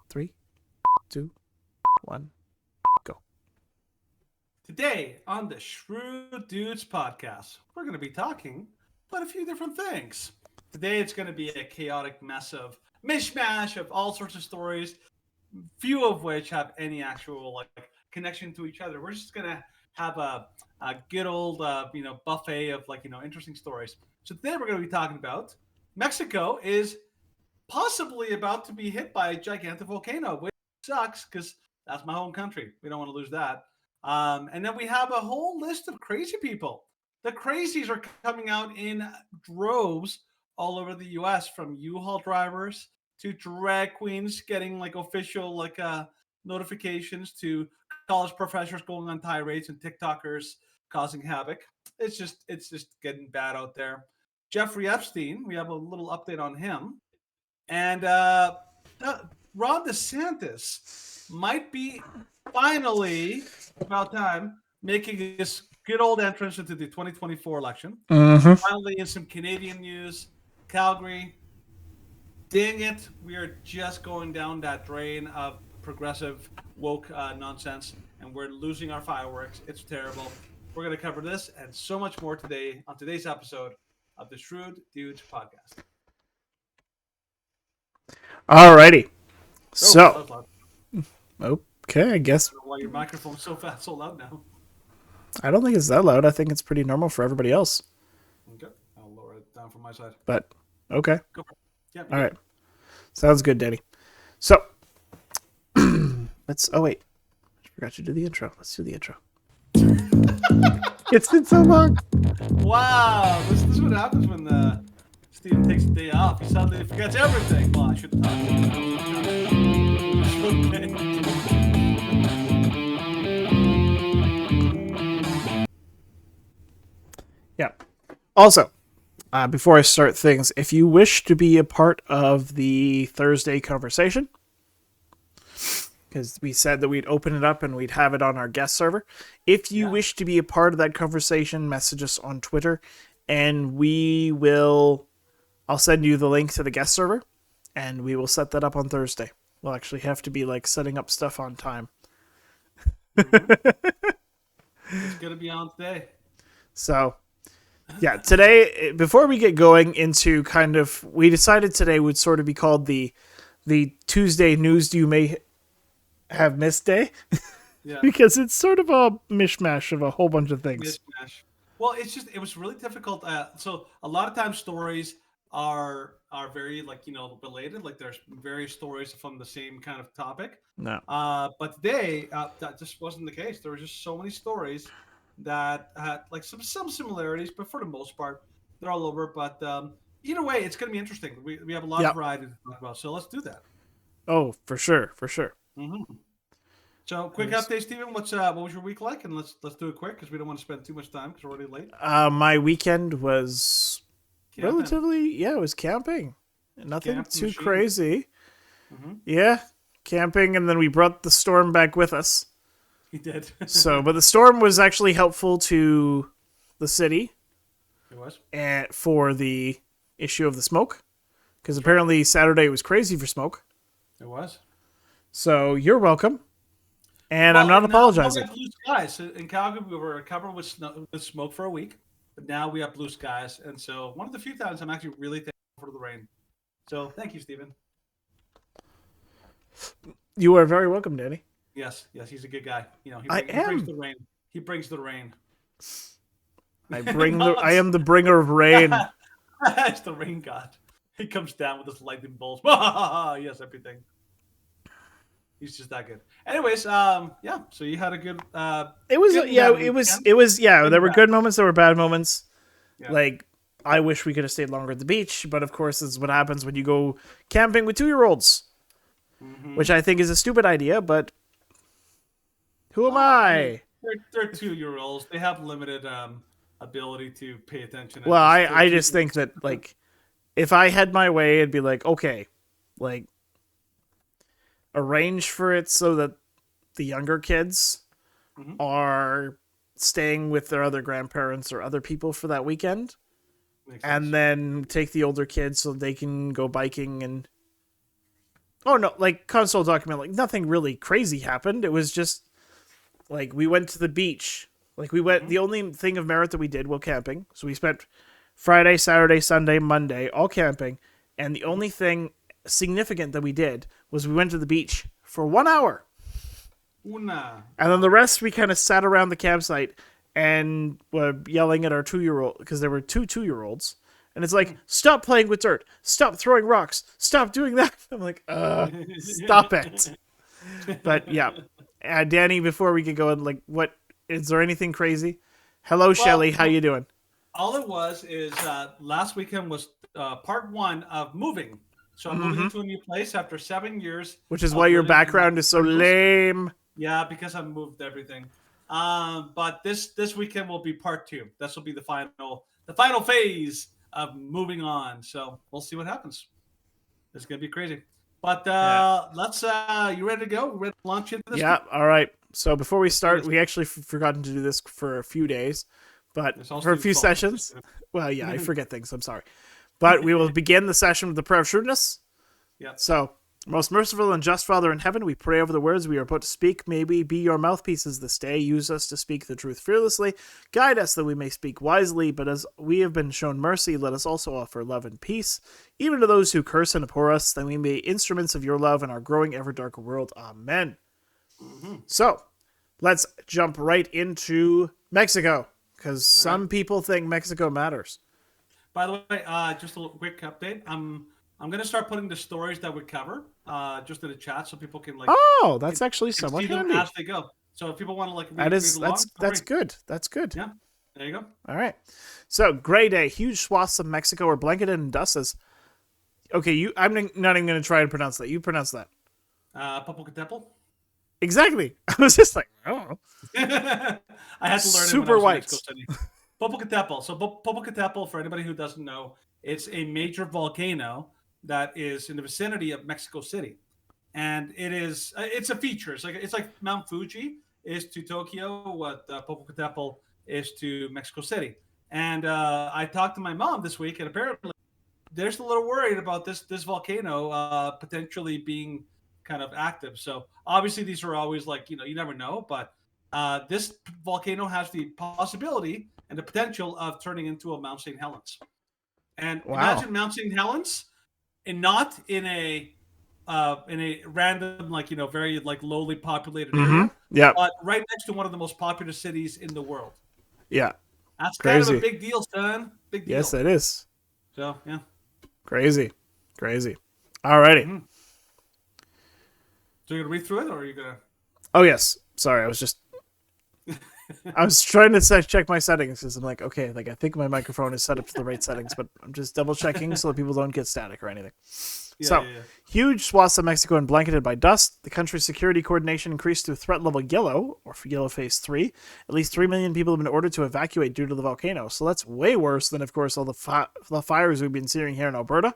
3, 2, 1, go. Today on the Shrewd Dudes podcast, we're going to be talking about a few different things. Today it's going to be a chaotic mess of mishmash of all sorts of stories, few of which have any actual connection to each other. We're just going to have a good old buffet of interesting stories. So today we're going to be talking about Mexico is possibly about to be hit by a gigantic volcano, which sucks because that's my home country. We don't want to lose that. And then we have a whole list of crazy people. The crazies are coming out in droves all over the U.S. from U-Haul drivers to drag queens getting official notifications to college professors going on tirades and TikTokers causing havoc. It's just getting bad out there. Jeffrey Epstein, we have a little update on him. And Ron DeSantis might be finally, about time, making his good old entrance into the 2024 election. Mm-hmm. Finally, in some Canadian news, Calgary, dang it, we are just going down that drain of progressive woke nonsense, and we're losing our fireworks. It's terrible. We're going to cover this and so much more today on today's episode of the Shrewd Dudes podcast. Alrighty. that So, was loud. okay, I guess. I don't know why your microphone's so fast, so loud now. I don't think it's that loud. I think it's pretty normal for everybody else. Okay, I'll lower it down from my side. But, okay. Go for it. Yeah. All right. Sounds good, Danny. So, let's. Oh, wait. I forgot to do the intro. Let's do the intro. It's been so long. Wow, this is what happens when Steven takes a day off. He suddenly forgets everything. Well, I should talk about it. Yeah. Also, before I start things, if you wish to be a part of the Thursday conversation, because we said that we'd open it up and we'd have it on our guest server. If you wish to be a part of that conversation, message us on Twitter, and I'll send you the link to the guest server, and we will set that up on Thursday. We'll actually have to be setting up stuff on time. It's going to be on today. So, yeah, today, before we get going into we decided today would sort of be called the Tuesday News You May Have Missed Day. Yeah. Because it's sort of a mishmash of a whole bunch of things. Mishmash. Well, it was really difficult. So a lot of times stories are very related. Like there's various stories from the same kind of topic. No. But today that just wasn't the case. There were just so many stories that had some similarities, but for the most part, they're all over. But either way, it's going to be interesting. We have a lot of variety to talk about. So let's do that. Oh, for sure. Mm-hmm. So, quick update, Steven. What was your week like? And let's do it quick because we don't want to spend too much time because we're already late. My weekend was Camping. relatively, it was camping. Nothing too machine. Crazy. Mm-hmm. Yeah, camping, and then we brought the storm back with us. He did. But the storm was actually helpful to the city. It was. And for the issue of the smoke, because apparently Saturday was crazy for smoke. It was. So you're welcome. And I'm not apologizing. We have blue skies. In Calgary, we were covered with smoke for a week, but now we have blue skies. And so one of the few times I'm actually really thankful for the rain. So thank you, Stephen. You are very welcome, Danny. Yes, he's a good guy. He brings the rain. He brings the rain. I am the bringer of rain. It's the rain god. He comes down with his lightning bolts. Yes, everything. He's just that good. Anyways, So you had a good. It was. There were good moments. There were bad moments. Yeah. I wish we could have stayed longer at the beach, but of course, this is what happens when you go camping with 2-year-olds, which I think is a stupid idea. But who am I? They're 2-year-olds. They have limited ability to pay attention. Well, I just think that if I had my way, it'd be okay, arrange for it so that the younger kids are staying with their other grandparents or other people for that weekend. And then take the older kids so they can go biking and Oh no, like console document, like nothing really crazy happened. It was just like we went to the beach. Like we went. Mm-hmm. The only thing of merit that we did while camping, so we spent Friday, Saturday, Sunday, Monday all camping, and the only thing significant that we did was we went to the beach for 1 hour, Una. and then the rest we kind of sat around the campsite and were yelling at our 2-year-old because there were 2 2-year-olds. And it's like, stop playing with dirt. Stop throwing rocks. Stop doing that. I'm like, stop it. But yeah, Danny, before we could go in, like, what is there anything crazy? Hello, Shelly. How you doing? All it was is last weekend was part one of moving. So I'm moving into a new place after 7 years. Which is of why your living in background is so rentals. lame. Yeah, because I moved everything. But this weekend will be part two. This will be the final phase of moving on. So we'll see what happens. It's gonna be crazy. But Yeah. let's you ready to go? Ready to launch into this? Yeah. All right. So before we start, we actually forgotten to do this for a few days, but It's all for a Steve's few fault. sessions. Well, yeah, I forget things. I'm sorry. But we will begin the session with the prayer of shrewdness. Yeah. So, most merciful and just Father in heaven, we pray over the words we are about to speak. May we be your mouthpieces this day. Use us to speak the truth fearlessly. Guide us that we may speak wisely. But as we have been shown mercy, let us also offer love and peace, even to those who curse and abhor us, that we may be instruments of your love in our growing ever darker world. Amen. So, let's jump right into Mexico, because some people think Mexico matters. By the way, just a little quick update. I'm gonna start putting the stories that we cover just in the chat so people can like Oh, that's actually can somewhat see them handy. as they go. So if people want to like That is read along, that's great. good. That's good. Yeah, there you go. All right. So, gray day. Huge swaths of Mexico are blanketed in dust as. Okay, I'm not even going to try to pronounce that. You pronounce that. Popocatépetl. Exactly. I was just like, oh. I had to learn Super it when I was white. in Mexico City. Popocatépetl. So Popocatépetl, for anybody who doesn't know, it's a major volcano that is in the vicinity of Mexico City, and it's a feature. It's like Mount Fuji is to Tokyo, what Popocatépetl is to Mexico City. And I talked to my mom this week, and apparently there's a little worried about this volcano potentially being kind of active. So obviously these are always like you never know, but this volcano has the possibility and the potential of turning into a Mount St. Helens. And Wow. imagine Mount St. Helens, and not in a random very like lowly populated area, Yeah. but right next to one of the most popular cities in the world. Yeah. That's Crazy. kind of a big deal, son. Big deal. Yes, it is. So yeah. Crazy. Alrighty. Mm-hmm. So you're gonna read through it, or are you gonna? Oh yes. Sorry, I was trying to check my settings because I'm like, okay, like I think my microphone is set up to the right settings, but I'm just double checking so that people don't get static or anything. Huge swaths of Mexico and blanketed by dust. The country's security coordination increased to threat level yellow, or for yellow phase 3. At least 3 million people have been ordered to evacuate due to the volcano. So that's way worse than, of course, all the fires we've been seeing here in Alberta.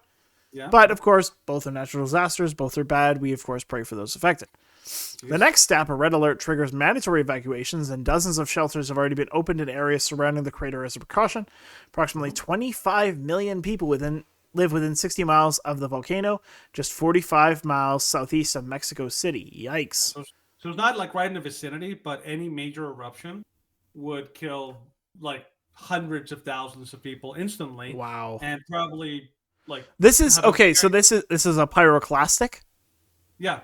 Yeah. But, of course, both are natural disasters. Both are bad. We, of course, pray for those affected. The next step, a red alert, triggers mandatory evacuations, and dozens of shelters have already been opened in areas surrounding the crater as a precaution. Approximately 25 million people live within 60 miles of the volcano, just 45 miles southeast of Mexico City. Yikes. So it's not like right in the vicinity, but any major eruption would kill like hundreds of thousands of people instantly. Wow. And probably like this is okay. So this is a pyroclastic. Yeah.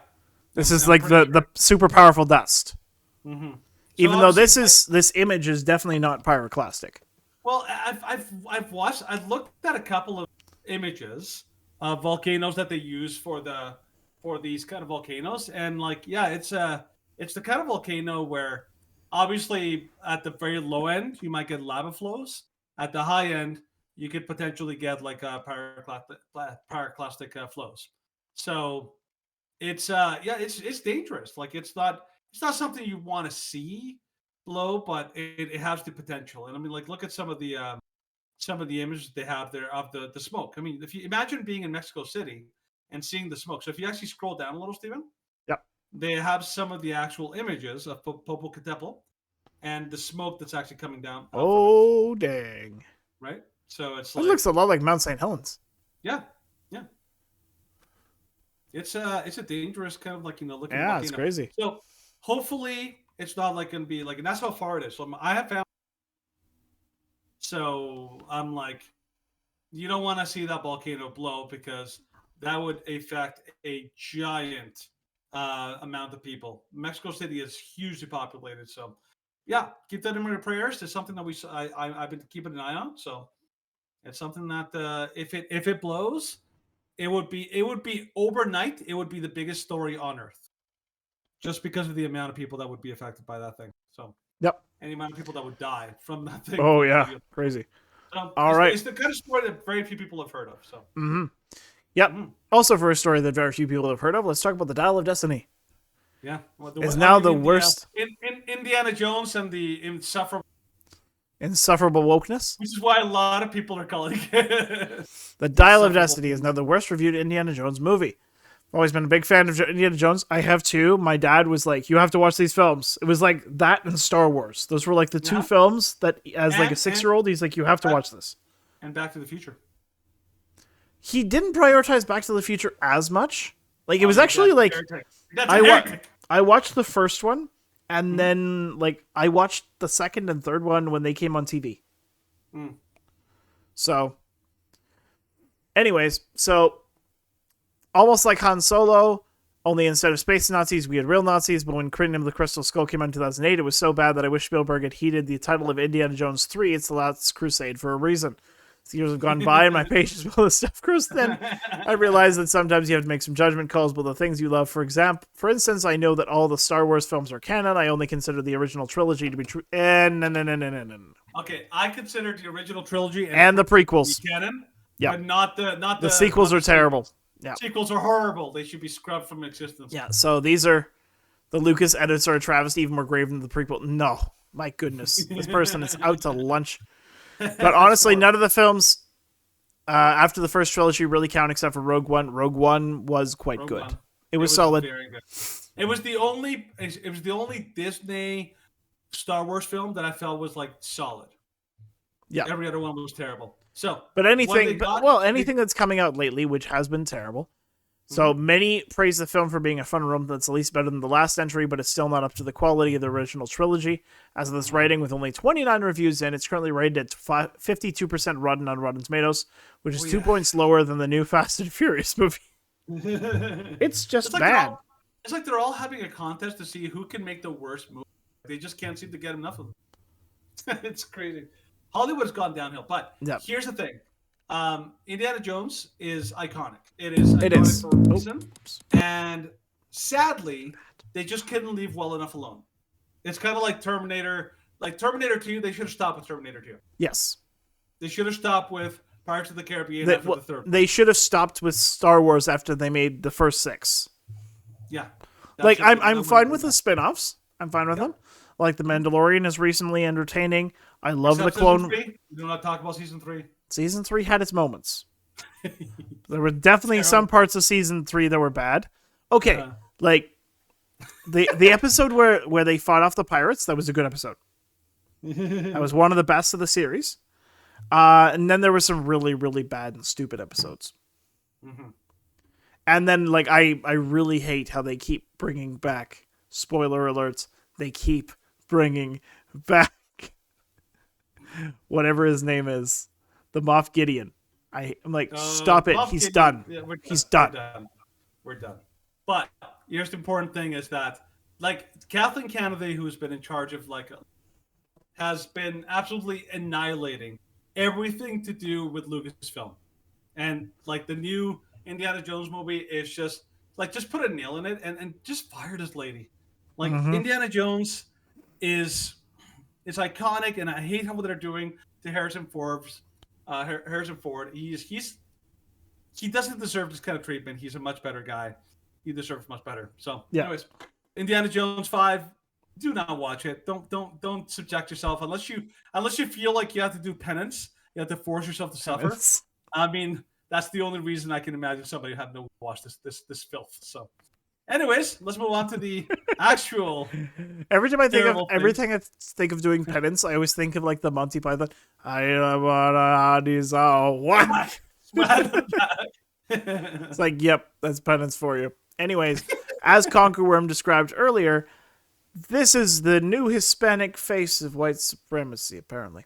This is like the super powerful dust. Mm-hmm. Even though this image is definitely not pyroclastic. Well, I've looked at a couple of images of volcanoes that they use for these kind of volcanoes, and like it's the kind of volcano where obviously at the very low end you might get lava flows. At the high end you could potentially get like pyroclastic flows. So it's dangerous. Like it's not something you want to see blow, but it has the potential. And I mean, like look at some of the images they have there of the smoke. I mean, if you imagine being in Mexico City and seeing the smoke. So if you actually scroll down a little, Stephen, yep, they have some of the actual images of Popocatépetl and the smoke that's actually coming down. Oh dang! Right. So it's it looks a lot like Mount St. Helens. Yeah. it's a dangerous kind of like looking Yeah, it's volcano. crazy. So hopefully it's not like going to be like, and that's how far it is. So I have found. So I'm like, you don't want to see that volcano blow because that would affect a giant amount of people. Mexico City is hugely populated, so yeah, keep that in your prayers. It's something that I've been keeping an eye on. So it's something that if it blows, it would be overnight. It would be the biggest story on earth, just because of the amount of people that would be affected by that thing. So Yep. any amount of people that would die from that thing Oh would yeah, be. crazy. So All right. it's the kind of story that very few people have heard of. So. Mm-hmm. Yep. Mhm. Also, for a story that very few people have heard of, let's talk about the Dial of Destiny. Yeah, well, Is now the worst. in Indiana Jones and the Insufferable, Insufferable wokeness. which is why a lot of people are calling it. The Dial of Insufferable. Destiny is now the worst reviewed Indiana Jones movie. I've always been a big fan of Indiana Jones. I have too. My dad was like, "You have to watch these films." It was like that and Star Wars. Those were like the two films that, as like a 6-year-old, he's like, "You have to watch this." And Back to the Future. He didn't prioritize Back to the Future as much. Like it was actually like I watched the first one, and then like I watched the second and third one when they came on TV. So, anyways, so almost like Han Solo, only instead of space Nazis, we had real Nazis. But when Kingdom of the Crystal Skull came out in 2008, it was so bad that I wish Spielberg had heeded the title of Indiana Jones 3. It's the Last Crusade for a reason. As the years have gone by and my patience with this stuff grows thin, I realize that sometimes you have to make some judgment calls about the things you love. For instance, I know that all the Star Wars films are canon. I only consider the original trilogy to be true. No. Okay, I consider the original trilogy and the prequels canon. Yeah, but not the sequels are terrible. Yeah, sequels are horrible. They should be scrubbed from existence. Yeah, so these are the Lucas edits are a travesty, even more grave than the prequel. No, my goodness, this person is out to lunch. But honestly, none of the films after the first trilogy really count except for Rogue One. Rogue One was quite good. It was solid. Very good. It was the only Disney Star Wars film that I felt was like solid. Yeah, every other one was terrible. So, but anything that's coming out lately, which has been terrible. So many praise the film for being a fun romp that's at least better than the last entry, but it's still not up to the quality of the original trilogy. As of this writing, with only 29 reviews in, it's currently rated at 52% Rotten on Rotten Tomatoes, which is 2 points lower than the new Fast and Furious movie. It's just bad. It's like they're all having a contest to see who can make the worst movie. They just can't seem to get enough of them. It's crazy. Hollywood's gone downhill, but here's the thing. Indiana Jones is iconic. It is iconic for a reason. And sadly, they just couldn't leave well enough alone. It's kind of like Terminator. Like Terminator 2, they should have stopped with Terminator 2. Yes. They should have stopped with Pirates of the Caribbean after the third one. They should have stopped with Star Wars after they made the first 6. Yeah. Like, I'm fine with the spin-offs. I'm fine with them. Like, The Mandalorian is recently entertaining. I love the Clone... We do not talk about Season 3. Season 3 had its moments. There were definitely some parts of Season 3 that were bad. Okay, like, the episode where they fought off the pirates, that was a good episode. That was one of the best of the series. And then there were some really, really bad and stupid episodes. And then, like, I really hate how they keep bringing back, spoiler alerts, they keep bringing back whatever his name is, the Moff Gideon. I'm like, stop it. He's Gideon. Done. Yeah, He's done. We're done. But here's the important thing is that, like, Kathleen Kennedy, who's been in charge of, like, has been absolutely annihilating everything to do with Lucasfilm. And, like, the new Indiana Jones movie is just, like, just put a nail in it and just fire this lady. Like, Indiana Jones is iconic, and I hate how they're doing to Harrison Ford. He doesn't deserve this kind of treatment. He's a much better guy. He deserves much better. So, anyways, Indiana Jones 5. Do not watch it. Don't subject yourself unless you feel like you have to do penance. You have to force yourself to suffer. I mean, that's the only reason I can imagine somebody having to watch this filth. So, anyways, let's move on to the actual. Every time I think of doing penance, I always think of like the Monty Python. I want what? It's like, yep, that's penance for you. Anyways, as Conquerworm described earlier, this is the new Hispanic face of white supremacy, apparently.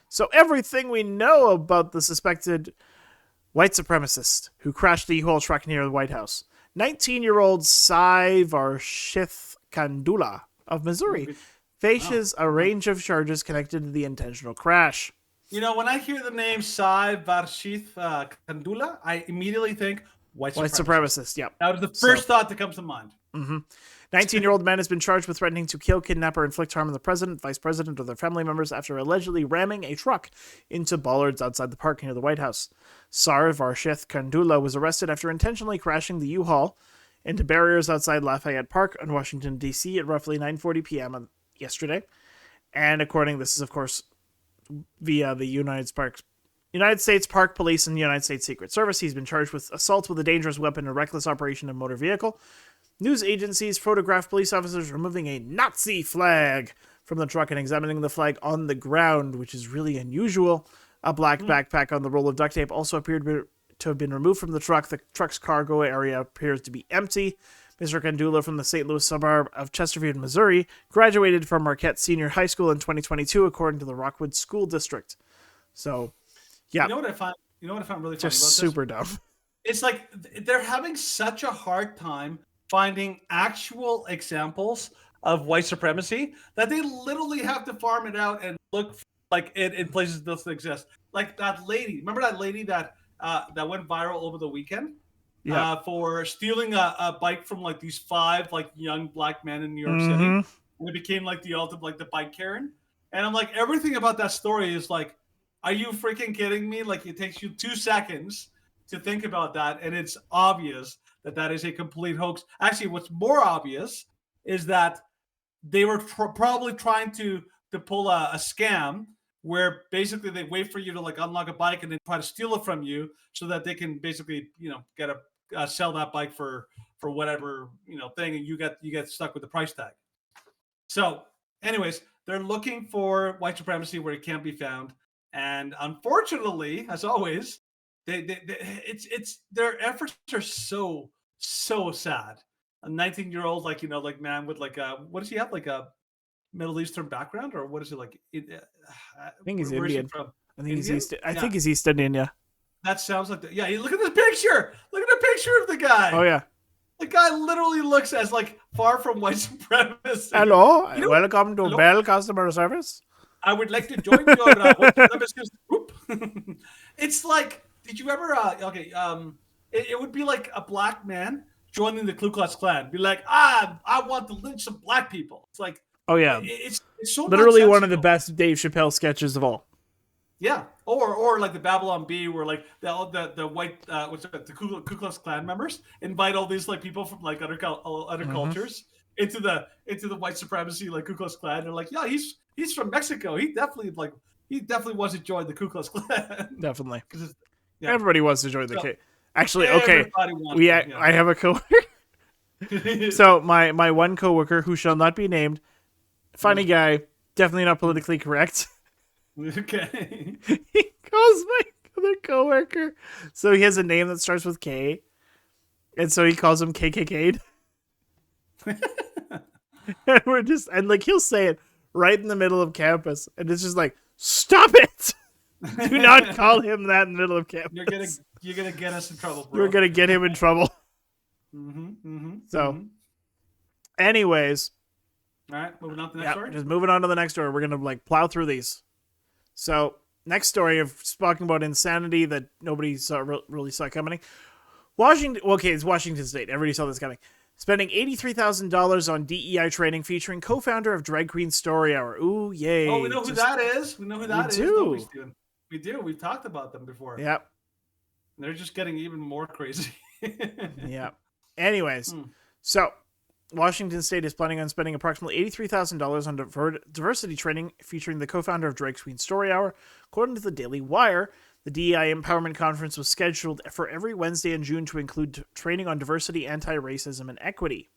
So everything we know about the suspected white supremacist who crashed the U-Haul truck near the White House, 19-year-old Sai Varshith Kandula of Missouri, faces a range of charges connected to the intentional crash. You know, when I hear the name Sai Varshith Kandula, I immediately think white supremacist. Yep. That was the first thought that comes to mind. 19-year-old man has been charged with threatening to kill, kidnap, or inflict harm on the president, vice president, or their family members after allegedly ramming a truck into bollards outside the park near the White House. Sar Varshith Kandula was arrested after intentionally crashing the U-Haul into barriers outside Lafayette Park in Washington, D.C. at roughly 9:40 p.m. yesterday. And this is, of course, via the United States Park Police and the United States Secret Service. He's been charged with assault with a dangerous weapon and reckless operation of motor vehicle. News agencies photographed police officers removing a Nazi flag from the truck and examining the flag on the ground, which is really unusual. A black backpack on the roll of duct tape also appeared to have been removed from the truck. The truck's cargo area appears to be empty. Mr. Kandula from the St. Louis suburb of Chesterfield, Missouri, graduated from Marquette Senior High School in 2022, according to the Rockwood School District. So, yeah. You know what I find really funny about this? Super dumb. It's like they're having such a hard time finding actual examples of white supremacy that they literally have to farm it out and look like it in places that doesn't exist. Like that lady. Remember that lady that went viral over the weekend? Yeah. For stealing a bike from like these 5 like young black men in New York City. And it became like the ultimate like the bike Karen. And I'm like, everything about that story is like, are you freaking kidding me? Like it takes you 2 seconds to think about that, and it's obvious that is a complete hoax. Actually, what's more obvious is that they were probably trying to pull a scam where basically they wait for you to like unlock a bike and then try to steal it from you so that they can basically get sell that bike for whatever thing, and you get stuck with the price tag. So, anyways, they're looking for white supremacy where it can't be found, and unfortunately, as always, it's their efforts are so sad. A 19-year-old man with what does he have, like a Middle Eastern background, or what is it like? I think he's Indian. I think Indian? he's East Indian. Yeah. That sounds like yeah. Look at the picture. Look at the picture of the guy. Oh yeah. The guy literally looks as like far from white supremacy. Hello, welcome to Bell Customer Service. I would like to join your white supremacist group. It's like, did you ever? It would be like a black man joining the Ku Klux Klan. Be like, I want to lynch some black people. It's like, oh yeah, it's so literally one of the best Dave Chappelle sketches of all. Yeah, or like the Babylon Bee, where like the white the Ku Klux Klan members invite all these like people from like other cultures into the white supremacy like Ku Klux Klan. They're like, yeah, he's from Mexico. He definitely wants to join the Ku Klux Klan. Definitely, everybody wants to join the K. Actually, okay, I have a coworker. So my one coworker, who shall not be named, funny guy, definitely not politically correct. Okay. He calls my other coworker. So he has a name that starts with K. And so he calls him KKK. And like he'll say it right in the middle of campus. And it's just like, stop it! Do not call him that in the middle of campus. You're gonna get us in trouble, bro. You're gonna get him in trouble. Anyways. All right, moving on to the next story. Just moving on to the next story. We're gonna like plow through these. So, next story of talking about insanity that nobody really saw coming. It's Washington State. Everybody saw this coming. Spending $83,000 on DEI training featuring co-founder of Drag Queen Story Hour. Ooh, yay. Oh, we know who that is. We know who that is. We do. We've talked about them before. Yep. They're just getting even more crazy. Yeah. Anyways, so Washington State is planning on spending approximately $83,000 on diversity training featuring the co-founder of Drag Queen Story Hour. According to the Daily Wire, the DEI Empowerment Conference was scheduled for every Wednesday in June to include training on diversity, anti-racism, and equity.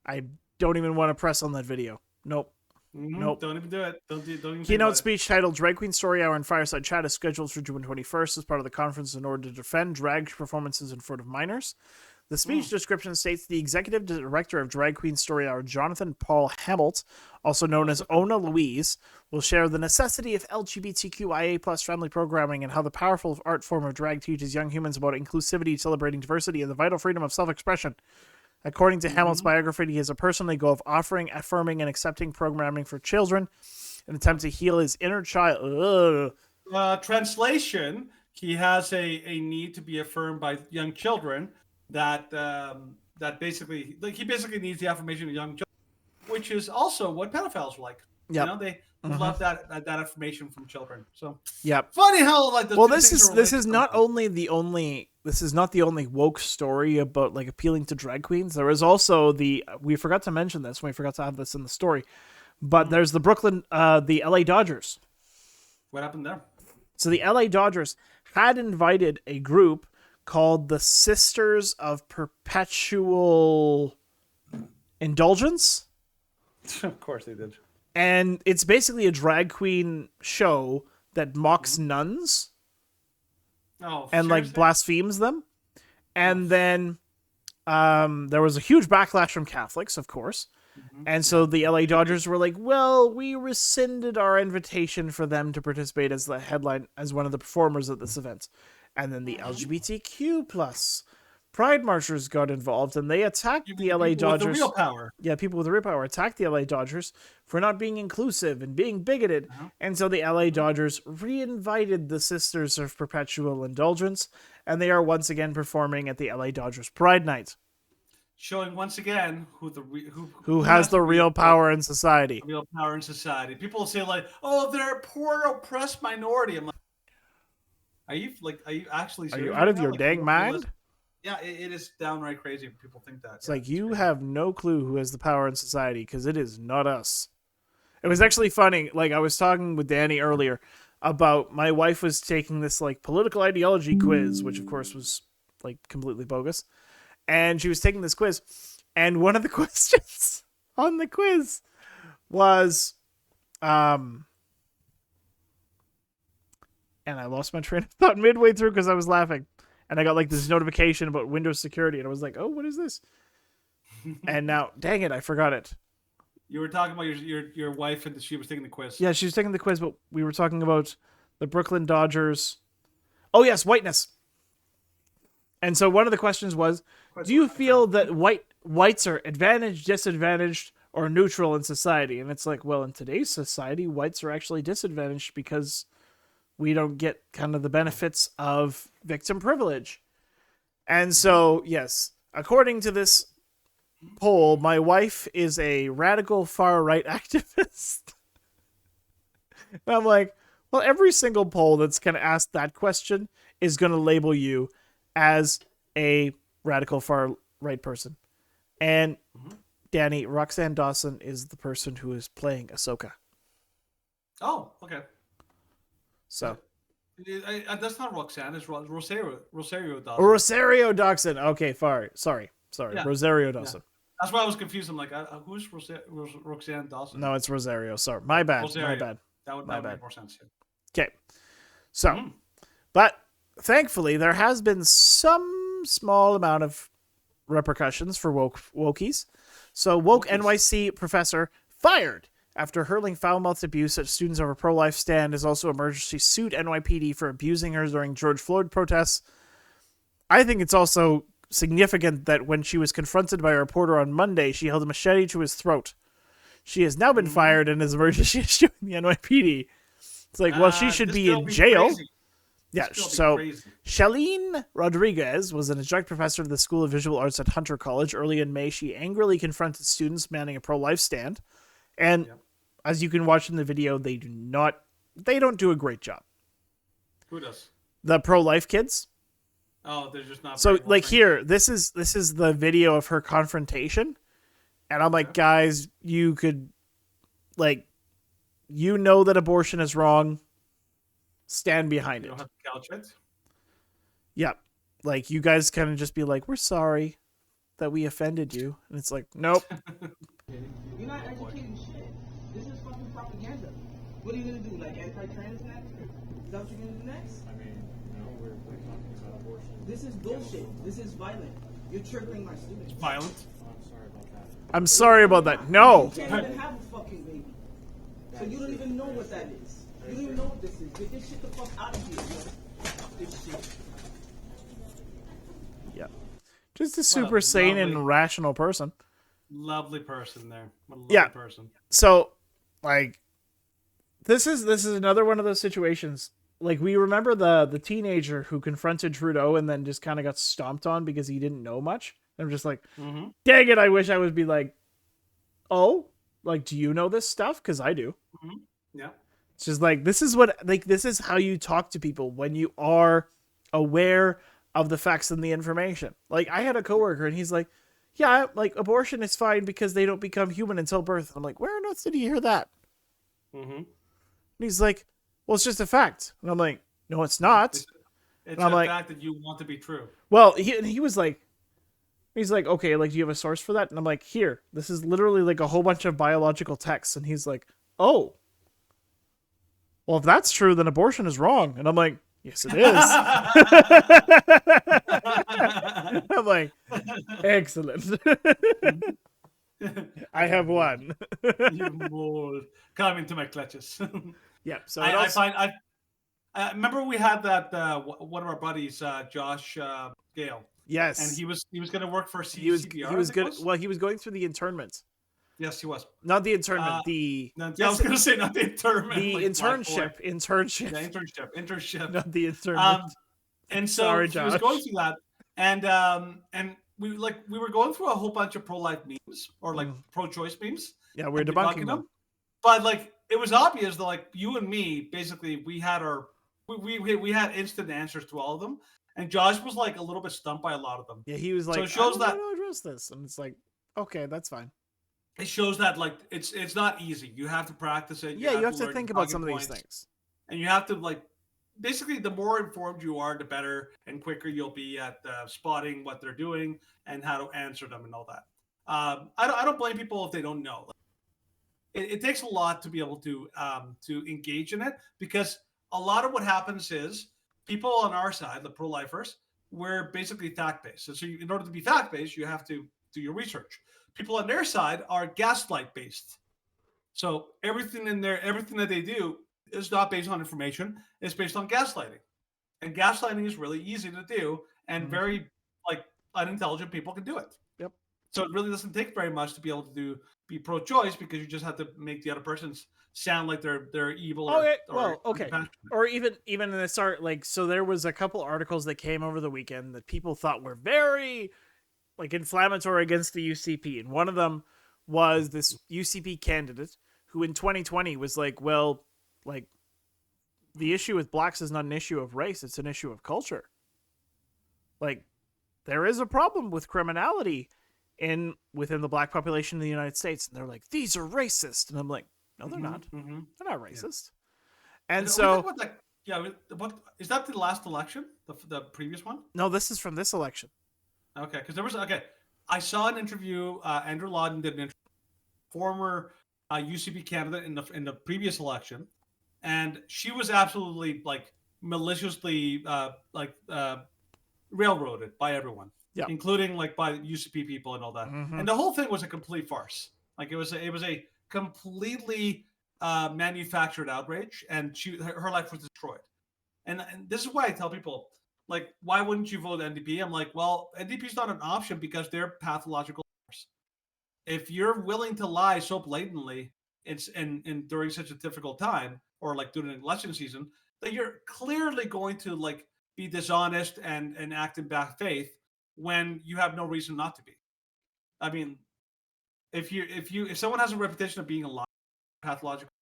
I don't even want to press on that video. Nope. Nope. Don't even do it. Don't even think Keynote about it. speech titled Drag Queen Story Hour and Fireside Chat is scheduled for June 21st as part of the conference in order to defend drag performances in front of minors. The speech description states the executive director of Drag Queen Story Hour, Jonathan Paul Hamelt, also known as Ona Louise, will share the necessity of LGBTQIA plus friendly programming and how the powerful art form of drag teaches young humans about inclusivity, celebrating diversity, and the vital freedom of self-expression. According to Hamelt's biography, he has a personal goal of offering, affirming, and accepting programming for children, an attempt to heal his inner child. Translation: he has a need to be affirmed by young children. That basically, like, he basically needs the affirmation of young children, which is also what pedophiles are like. Yep. You know, they love that affirmation from children. So yep. Funny how like well, this is not the only woke story about like appealing to drag queens. There is also we forgot to mention this when we forgot to have this in the story, but there's the the LA Dodgers. What happened there? So the LA Dodgers had invited a group called the Sisters of Perpetual Indulgence. Of course they did. And it's basically a drag queen show that mocks nuns. Oh, and seriously? like blasphemes them. And then there was a huge backlash from Catholics, of course. And so the LA Dodgers were like, well, we rescinded our invitation for them to participate as the headline, as one of the performers at this event. And then the LGBTQ plus Pride marchers got involved, and they attacked the LA Dodgers. With the real power. Yeah, people with the real power attacked the LA Dodgers for not being inclusive and being bigoted. And so the LA Dodgers re-invited the Sisters of Perpetual Indulgence, and they are once again performing at the LA Dodgers Pride Night. Showing once again who has the real power in society. Real power in society. People say like, "Oh, they're a poor oppressed minority." I'm like, are you actually serious? Are you out of your dang mind? Yeah, it is downright crazy if people think that. It's like you have no clue who has the power in society, because it is not us. It was actually funny. Like, I was talking with Danny earlier about my wife was taking this like political ideology quiz, which of course was like completely bogus. And she was taking this quiz, and one of the questions on the quiz was, and I lost my train of thought midway through because I was laughing. And I got like this notification about Windows security, and I was like, oh, what is this? And now, dang it, I forgot it. You were talking about your wife, and she was taking the quiz. Yeah, she was taking the quiz, but we were talking about the Brooklyn Dodgers. Oh, yes, whiteness. And so one of the questions was, do you feel that whites are advantaged, disadvantaged, or neutral in society? And it's like, well, in today's society, whites are actually disadvantaged because we don't get kind of the benefits of victim privilege. And so, yes, according to this poll, my wife is a radical far-right activist. And I'm like, well, every single poll that's going to ask that question is going to label you as a radical far-right person. And Danny, Roxanne Dawson is the person who is playing Ahsoka. Oh, okay. So that's not Roxanne. It's Rosario Dawson. Rosario Dawson. Okay, sorry. Yeah. Rosario Dawson. Yeah. That's why I was confused. I'm like, who's Roxanne Dawson? No, it's Rosario. Sorry, my bad. Rosario. My bad. That would make more sense. Okay, so, but thankfully there has been some small amount of repercussions for wokies. So woke NYC professor fired after hurling foul-mouthed abuse at students over pro-life stand has also emerged. She sued NYPD for abusing her during George Floyd protests. I think it's also significant that when she was confronted by a reporter on Monday, she held a machete to his throat. She has now been fired and is emergency suing the NYPD. It's like, well, she should be in jail. Crazy. Yeah, so Shailene Rodriguez was an adjunct professor of the School of Visual Arts at Hunter College. Early in May, she angrily confronted students manning a pro-life stand. And as you can watch in the video, they don't do a great job. Who does? The pro-life kids. Oh, they're just not. So like here, this is the video of her confrontation. And I'm like, guys, you could, like, you know that abortion is wrong. Stand behind it. You don't have to couch it? Yeah. Like, you guys kind of just be like, we're sorry that we offended you. And it's like, nope. You're not educating shit. This is What are you gonna do? Like anti-trans next? Is that what you're gonna do next? I mean, we're talking about abortion. This is bullshit. This is violent. You're triggering my students. Violent. Oh, I'm sorry about that. I'm sorry about that. No. You can't even have a fucking baby. So you don't even know what that is. You don't even know what this is. Get this shit the fuck out of here, yo. This shit. Yeah. Just a super sane and rational person. Lovely person there. What a lovely person. So, like, this is another one of those situations. Like, we remember the teenager who confronted Trudeau and then just kind of got stomped on because he didn't know much. I'm just like, dang it, I wish I would be like, oh, like, do you know this stuff? Because I do. Yeah. It's just like, this is how you talk to people when you are aware of the facts and the information. Like, I had a coworker and he's like, yeah, like, abortion is fine because they don't become human until birth. I'm like, where on earth did you hear that? And he's like, well, it's just a fact. And I'm like, no, it's not. It's a fact that you want to be true. Well, he was like, he's like, okay, like, do you have a source for that? And I'm like, here, this is literally like a whole bunch of biological texts. And he's like, oh, well, if that's true, then abortion is wrong. And I'm like, yes, it is. I'm like, excellent. I have one. You mole. Come into my clutches. Yeah. So I remember we had that one of our buddies, Josh Gale. Yes. And he was going to work for CPR. He was good. Well, he was going through the internment. Yes, he was. Not the internment. I was going to say not the internment. The like internship. Internship. Yeah, internship. Not the internment. And so Sorry, he Josh. was going through that, and we were going through a whole bunch of pro-life memes or like pro-choice memes. Yeah, we're debunking them. But like it was obvious that like you and me, basically, we had we had instant answers to all of them, and Josh was like a little bit stumped by a lot of them. Yeah, he was like, so it shows I don't know how to address this, and it's like, okay, that's fine. It shows that like it's not easy. You have to practice it. You have to think about some of these things, and you have to like basically the more informed you are, the better and quicker you'll be at spotting what they're doing and how to answer them and all that. I don't blame people if they don't know. It takes a lot to be able to engage in it because a lot of what happens is people on our side, the pro-lifers, we're basically fact-based. So in order to be fact-based, you have to do your research. People on their side are gaslight-based. So everything that they do is not based on information. It's based on gaslighting. And gaslighting is really easy to do and very like unintelligent people can do it. Yep. So it really doesn't take very much to be able to be pro-choice because you just have to make the other person sound like they're evil. Or even in the start, like, so there was a couple articles that came over the weekend that people thought were very like inflammatory against the UCP, and one of them was this UCP candidate who in 2020 was like, well, like, the issue with blacks is not an issue of race, it's an issue of culture. Like, there is a problem with criminality within the black population in the United States. And they're like, these are racist. And I'm like, no, they're not. They're not racist. Yeah. And so... what is that the last election? The previous one? No, this is from this election. Okay, because I saw an interview, Andrew Lawton did an interview, former UCP candidate in the previous election, and she was absolutely like maliciously railroaded by everyone, including like by UCP people and all that. And the whole thing was a complete farce. Like it was a completely manufactured outrage, and her life was destroyed. And this is why I tell people, like, why wouldn't you vote NDP? I'm like, well, NDP is not an option because they're pathological. If you're willing to lie so blatantly, during such a difficult time, or like during an election season, that you're clearly going to like be dishonest and act in bad faith when you have no reason not to be. I mean, if someone has a reputation of being a liar, pathological,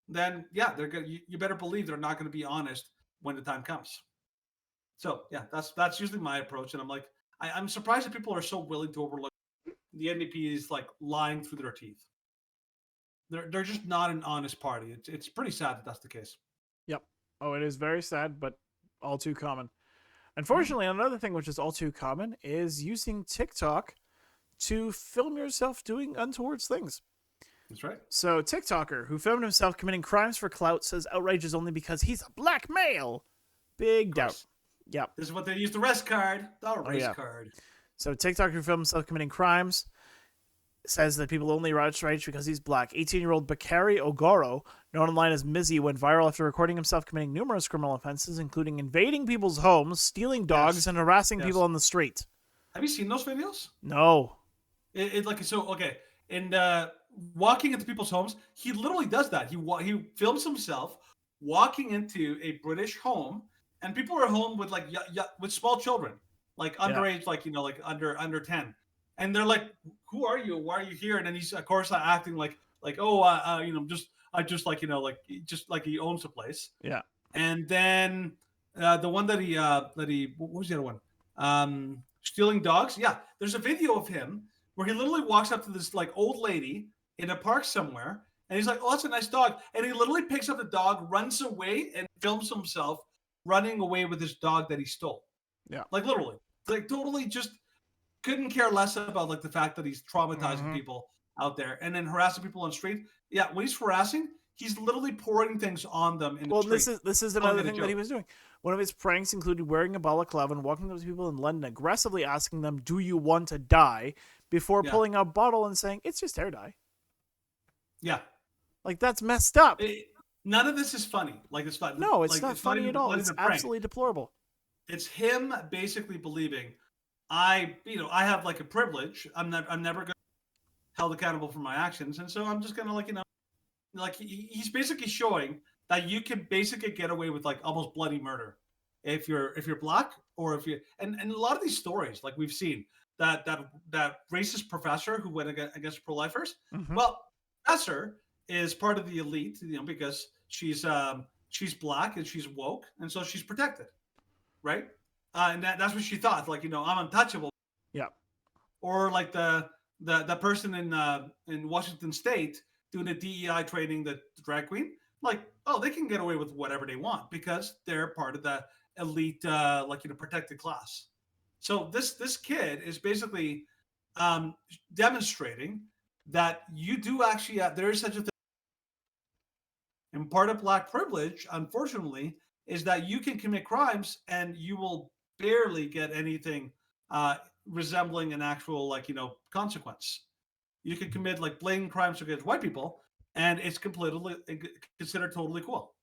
then yeah, they're good. You better believe they're not going to be honest when the time comes. So yeah, that's usually my approach, and I'm like, I'm surprised that people are so willing to overlook the NDP is like lying through their teeth. They're just not an honest party. It's pretty sad that that's the case. Yep. Oh, it is very sad, but all too common. Unfortunately, another thing which is all too common is using TikTok to film yourself doing untoward things. That's right. So, TikToker who filmed himself committing crimes for clout says outrage is only because he's a black male. Big doubt. Yep. This is what they use the arrest card. The arrest card. So, TikToker who filmed himself committing crimes says that people only outrage because he's black. 18-year-old Bakari Ogoro, known online as Mizzy, went viral after recording himself committing numerous criminal offenses, including invading people's homes, stealing dogs, and harassing people on the street. Have you seen those videos? No. And walking into people's homes, he literally does that. He films himself walking into a British home, and people are home with with small children, like underage, like under 10, and they're like, "Who are you? Why are you here?" And then he's of course acting like just he owns the place. Yeah. And then the one that he what was the other one? Stealing dogs. Yeah, there's a video of him where he literally walks up to this like old lady in a park somewhere, and he's like, "Oh, that's a nice dog," and he literally picks up the dog, runs away, and films himself running away with his dog that he stole. Yeah, like literally, like totally just couldn't care less about like the fact that he's traumatizing people out there and then harassing people on the street. Yeah, when he's harassing, he's literally pouring things on them in the street. Well, this is another thing that he was doing. One of his pranks included wearing a balaclava and walking up to people in London, aggressively asking them, "Do you want to die?" before pulling out a bottle and saying, "It's just hair dye." Yeah. Like, that's messed up. None of this is funny. Like, it's not. No, it's like, not funny at all. It's absolutely deplorable. It's him basically believing, I have like a privilege. I'm never going to be held accountable for my actions, and so I'm just going to he's basically showing that you can basically get away with like almost bloody murder if you're black, or if you and a lot of these stories, like we've seen that racist professor who went against pro-lifers. Well, professor is part of the elite, because she's black and she's woke, and so she's protected, right? And that's what she thought, like, I'm untouchable. Yeah. Or like the person in Washington State doing the DEI training, the drag queen, like, oh, they can get away with whatever they want because they're part of the elite, protected class. So this kid is basically demonstrating that you do actually there is such a thing. And part of black privilege, unfortunately, is that you can commit crimes and you will barely get anything resembling an actual consequence. You can commit like blatant crimes against white people, and it's completely considered totally cool.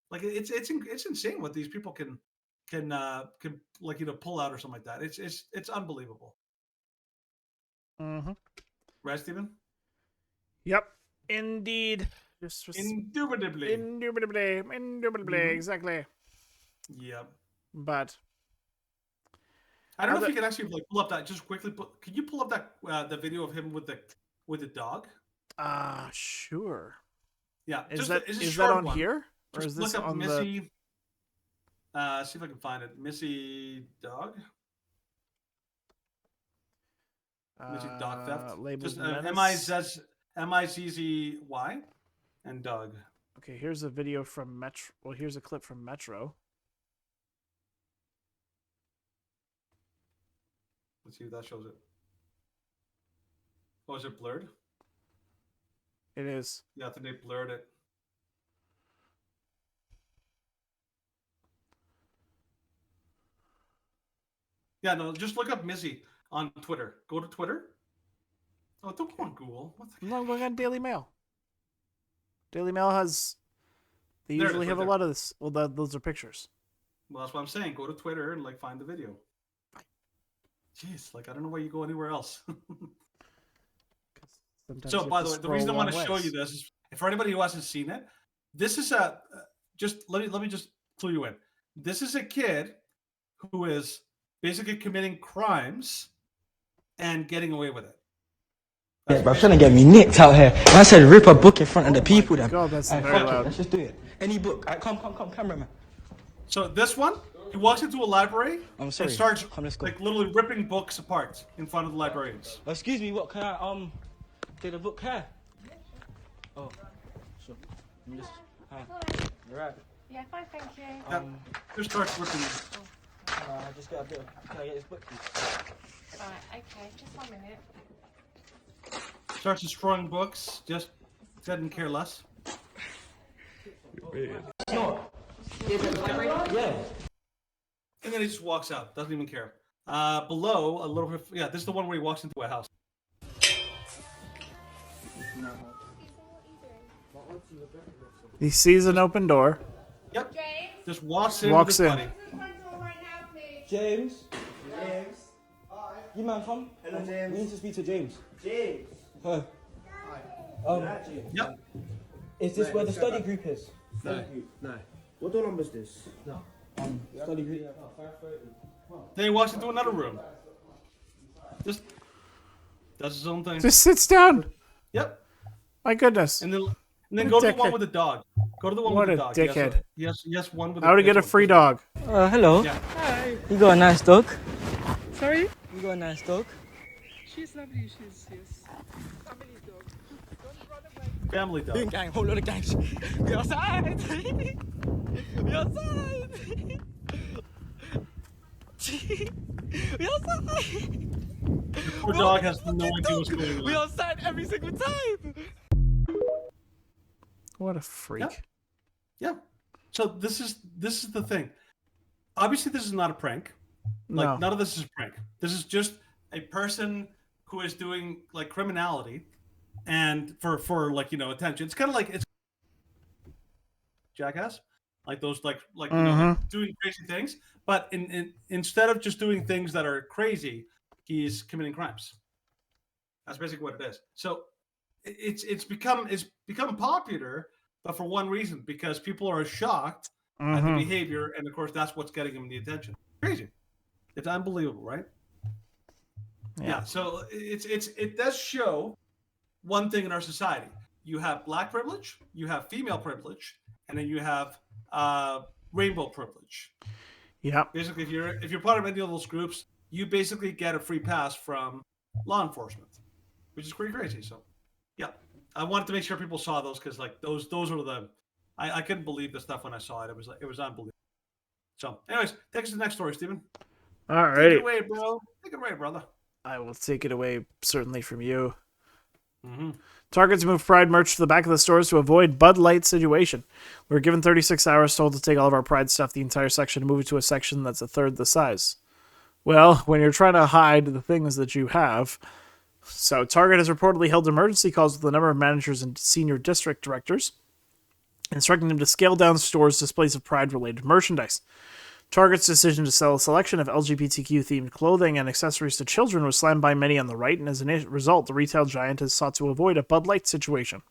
Like it's insane what these people can pull out or something like that. It's unbelievable. Right, Stephen? Yep, indeed. Just Indubitably, exactly. Yep. But I don't know if you can actually pull up that just quickly. Can you pull up that the video of him with the dog? Sure. Yeah. Is that on one here, or just is this look up on Missy? See if I can find it. Missy dog. Missy dog theft. Just Mizzy and dog. Okay, here's a video from Metro. Well, here's a clip from Metro. Let's see if that shows it. Oh, is it blurred? It is. Yeah, I think they blurred it. Yeah, no, just look up Missy on Twitter. Go to Twitter. Oh, don't go on Google. No, look on Daily Mail. Daily Mail has. They usually have a lot of this. Well, those are pictures. Well, that's what I'm saying. Go to Twitter and find the video. Jeez, I don't know why you go anywhere else. So, by the way, the reason I want to show you this is for anybody who hasn't seen it. This is let me just clue you in. This is a kid who is basically committing crimes and getting away with it. Yeah, bro, trying to get me nicked out here. I said rip a book in front of the people. Then. God, that's very loud. Let's just do it. Any book. Right, come, cameraman. So this one, he walks into a library I'm sorry. and starts let's go. literally ripping books apart in front of the librarians. Excuse me, what can I take the book here? Oh, sure. Hi. You're right. Yeah, fine, thank you. Just starts ripping it. I just got a bit. Can I get this book, please? Right, okay, just 1 minute. Starts destroying books. Just Couldn't care less. No. Yeah. And then he just walks out. Doesn't even care. Below, a little bit. Yeah, this is the one where he walks into a house. He sees an open door. Yep. Just walks in. Walks with in. his buddy. James. You man, come. Hello, James. We need to speak to James. James. Huh. Yep. Is this where the study group is? No. What door number is this? Study group. Then he walks into another room. Just does his own thing. Just sits down. Yep. My goodness. And then What go a to the one dickhead. with the dog. Go to the one What with the a dog. dickhead. Yes, one with. How to get a free dog? Hello. Yeah. You got a nice dog. Sorry? You got a nice dog. She's lovely, she's yes. Family dog. Family dog. Gang, whole lot of gangs. We outside. We outside. We outside. Poor dog has no idea what's going We on. outside every single time. What a freak. Yep. Yeah. So this is the thing. Obviously, this is not a prank. Like No. none of this is a prank. This is just a person who is doing like criminality, and for like attention. It's kind of like it's jackass, like those like like doing crazy things. But instead of just doing things that are crazy, he's committing crimes. That's basically what it is. So it's become popular, but for one reason, because people are shocked at the behavior, and of course that's what's getting him the attention. Crazy. It's unbelievable, right? Yeah. So it does show one thing in our society. You have black privilege, you have female privilege, and then you have rainbow privilege. Yep. Basically, if you're part of any of those groups, you basically get a free pass from law enforcement, which is pretty crazy. So, yeah, I wanted to make sure people saw those because like those are the I couldn't believe the stuff when I saw it. It was unbelievable. So, anyways, take us to the next story, Stephen. Take Alrighty. it away, bro. Take it away, brother. I will take it away, certainly from you. Mm-hmm. Target's moved Pride merch to the back of the stores to avoid Bud Light situation. We were given 36 hours told to take all of our Pride stuff, the entire section, and move it to a section that's a third the size. Well, when you're trying to hide the things that you have. So Target has reportedly held emergency calls with a number of managers and senior district directors, instructing them to scale down stores' displays of Pride-related merchandise. Target's decision to sell a selection of LGBTQ-themed clothing and accessories to children was slammed by many on the right, and as a result, the retail giant has sought to avoid a Bud Light situation.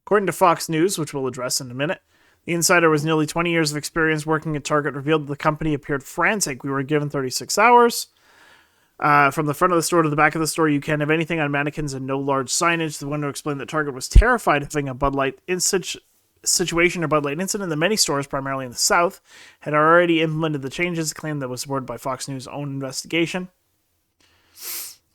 According to Fox News, which we'll address in a minute, the insider with nearly 20 years of experience working at Target revealed that the company appeared frantic. We were given 36 hours. From the front of the store to the back of the store, you can't have anything on mannequins and no large signage. The window explained that Target was terrified of having a Bud Light situation or Bud Light incident. That many stores, primarily in the South, had already implemented the changes, a claim that was supported by Fox News' own investigation.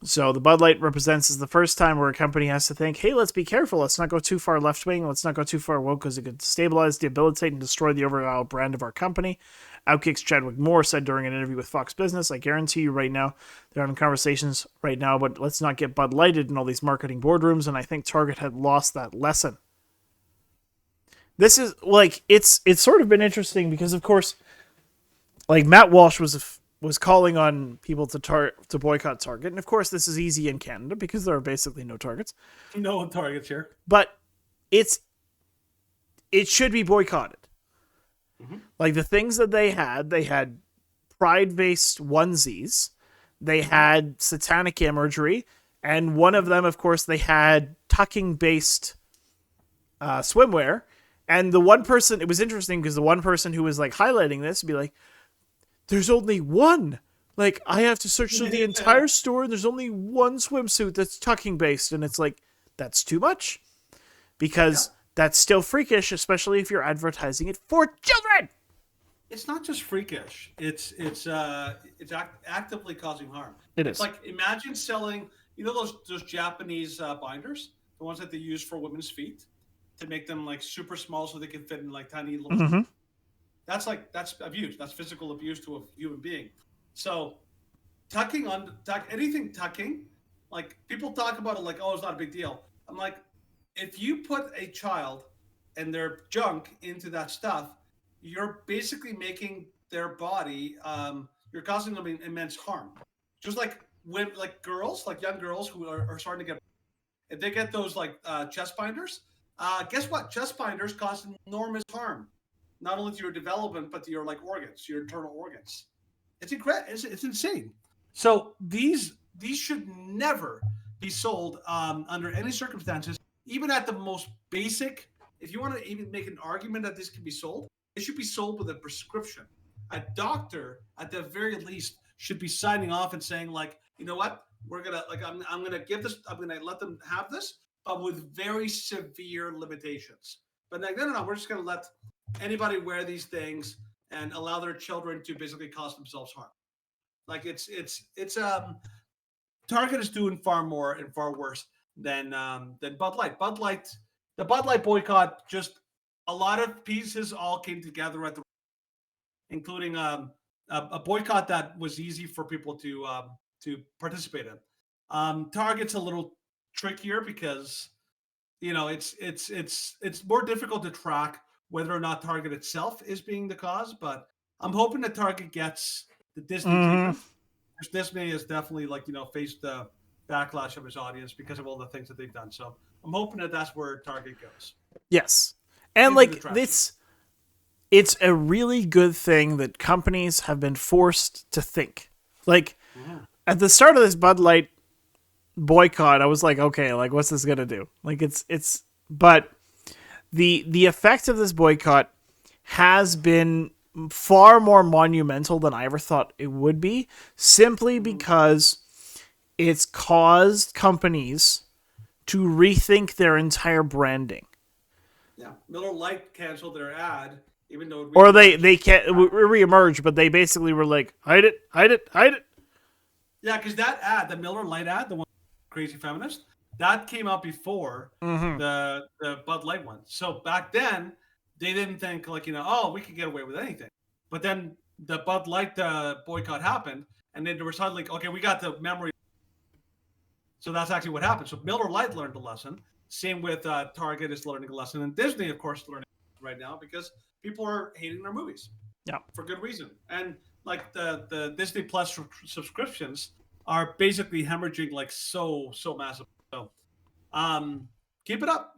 So the Bud Light represents is the first time where a company has to think, hey, let's be careful. Let's not go too far left-wing. Let's not go too far woke because it could destabilize, debilitate, and destroy the overall brand of our company. Outkick's Chadwick Moore said during an interview with Fox Business, I guarantee you right now, they're having conversations right now, but let's not get Bud Lighted in all these marketing boardrooms, and I think Target had lost that lesson. This is, like, it's sort of been interesting because, of course, like, Matt Walsh was calling on people to boycott Target. And, of course, this is easy in Canada because there are basically no Targets. No Targets here. But it should be boycotted. Mm-hmm. Like, the things that they had pride-based onesies. They had satanic imagery. And one of them, of course, they had tucking-based swimwear. And the one person, it was interesting because the one person who was like highlighting this would be like, there's only one. Like, I have to search through the entire store and there's only one swimsuit that's tucking based. And it's like, that's too much. Because that's still freakish, especially if you're advertising it for children. It's not just freakish. It's actively causing harm. It It's is. like, imagine selling, those Japanese binders, the ones that they use for women's feet, to make them like super small so they can fit in like tiny little. Mm-hmm. That's abuse. That's physical abuse to a human being. So anything tucking, like people talk about it like, oh, it's not a big deal. I'm like, if you put a child and their junk into that stuff, you're basically making their body, you're causing them immense harm. Just like when, like girls, like young girls who are starting to get, if they get those like chest binders, guess what? Chest binders cause enormous harm, not only to your development but to your like organs, your internal organs. It's incredible. It's insane. So these should never be sold under any circumstances, even at the most basic. If you want to even make an argument that this can be sold, it should be sold with a prescription. A doctor, at the very least, should be signing off and saying, like, you know what, we're gonna like, I'm gonna give this, I'm gonna let them have this, but with very severe limitations. But like, no, we're just gonna let anybody wear these things and allow their children to basically cause themselves harm. Like it's Target is doing far more and far worse than Bud Light. The Bud Light boycott, just a lot of pieces all came together at the, including a boycott that was easy for people to participate in. Target's a little trickier because it's more difficult to track whether or not Target itself is being the cause, but I'm hoping that Target gets the Disney treatment. Disney has definitely faced the backlash of his audience because of all the things that they've done. So I'm hoping that that's where Target goes. Yes. And like it's a really good thing that companies have been forced to think. Like at the start of this Bud Light boycott, I was like, okay, like what's this gonna do? Like but the effect of this boycott has been far more monumental than I ever thought it would be, simply because it's caused companies to rethink their entire branding. Yeah, Miller Lite canceled their ad, even though or they can't reemerge, but they basically were like, hide it. Yeah, because that ad, the Miller Lite ad, the one crazy feminist, that came out before the Bud Light one. So back then, they didn't think oh, we could get away with anything. But then the Bud Light boycott happened, and then they were suddenly like, okay, we got the memory. So that's actually what happened. So Miller Lite learned a lesson. Same with Target is learning a lesson, and Disney, of course, learning right now because people are hating their movies. Yeah, for good reason. And like the Disney Plus subscriptions are basically hemorrhaging like so massive. So, keep it up.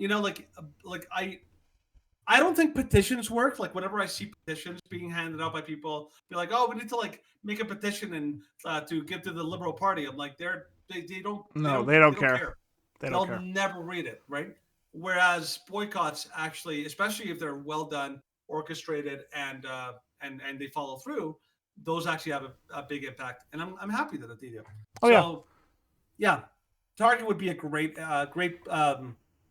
I don't think petitions work. Like whenever I see petitions being handed out by people, be like, "Oh, we need to like make a petition and to give to the Liberal Party." I'm like, they don't. They don't care. They'll never read it, right? Whereas boycotts actually, especially if they're well done, orchestrated, and they follow through, those actually have a big impact. And I'm happy that they do. Yeah, Target would be a great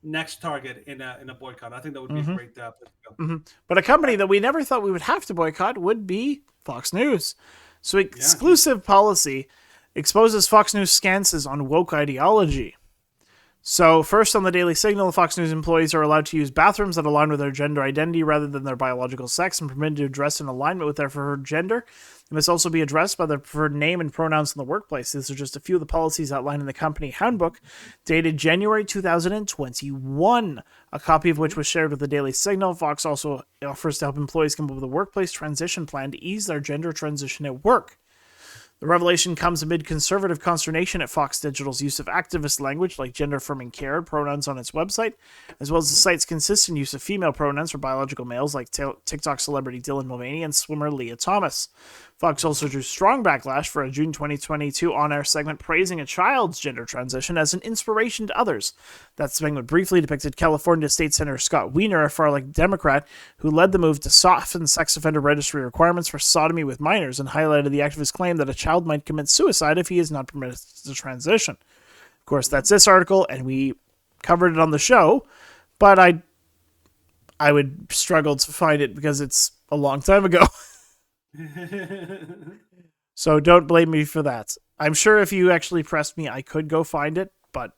next target in a boycott. I think that would be a great place to go. But a company that we never thought we would have to boycott would be Fox News. So exclusive policy exposes Fox News scances on woke ideology. So first on the Daily Signal, Fox News employees are allowed to use bathrooms that align with their gender identity rather than their biological sex and permitted to dress in alignment with their preferred gender. They must also be addressed by their preferred name and pronouns in the workplace. These are just a few of the policies outlined in the company handbook, dated January 2021, a copy of which was shared with the Daily Signal. Fox also offers to help employees come up with a workplace transition plan to ease their gender transition at work. The revelation comes amid conservative consternation at Fox Digital's use of activist language like gender-affirming care pronouns on its website, as well as the site's consistent use of female pronouns for biological males like TikTok celebrity Dylan Mulvaney and swimmer Leah Thomas. Fox also drew strong backlash for a June 2022 on-air segment praising a child's gender transition as an inspiration to others. That segment briefly depicted California State Senator Scott Wiener, a far-left Democrat, who led the move to soften sex offender registry requirements for sodomy with minors and highlighted the activist's claim that a child might commit suicide if he is not permitted to transition. Of course, that's this article, and we covered it on the show, but I would struggle to find it because it's a long time ago. So don't blame me for that. I'm sure if you actually pressed me, I could go find it, but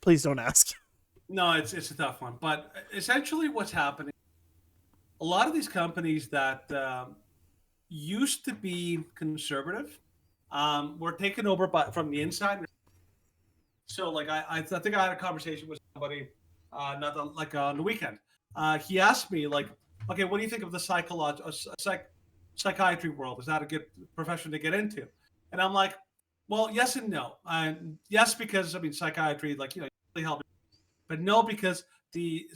please don't ask. No, it's a tough one. But essentially what's happening, a lot of these companies that used to be conservative were taken over from the inside. So like I think I had a conversation with somebody like on the weekend. He asked me like, okay, what do you think of the psychiatry world? Is that a good profession to get into? And I'm like, well, yes and no. And yes, because I mean, psychiatry, like really help, but no, because the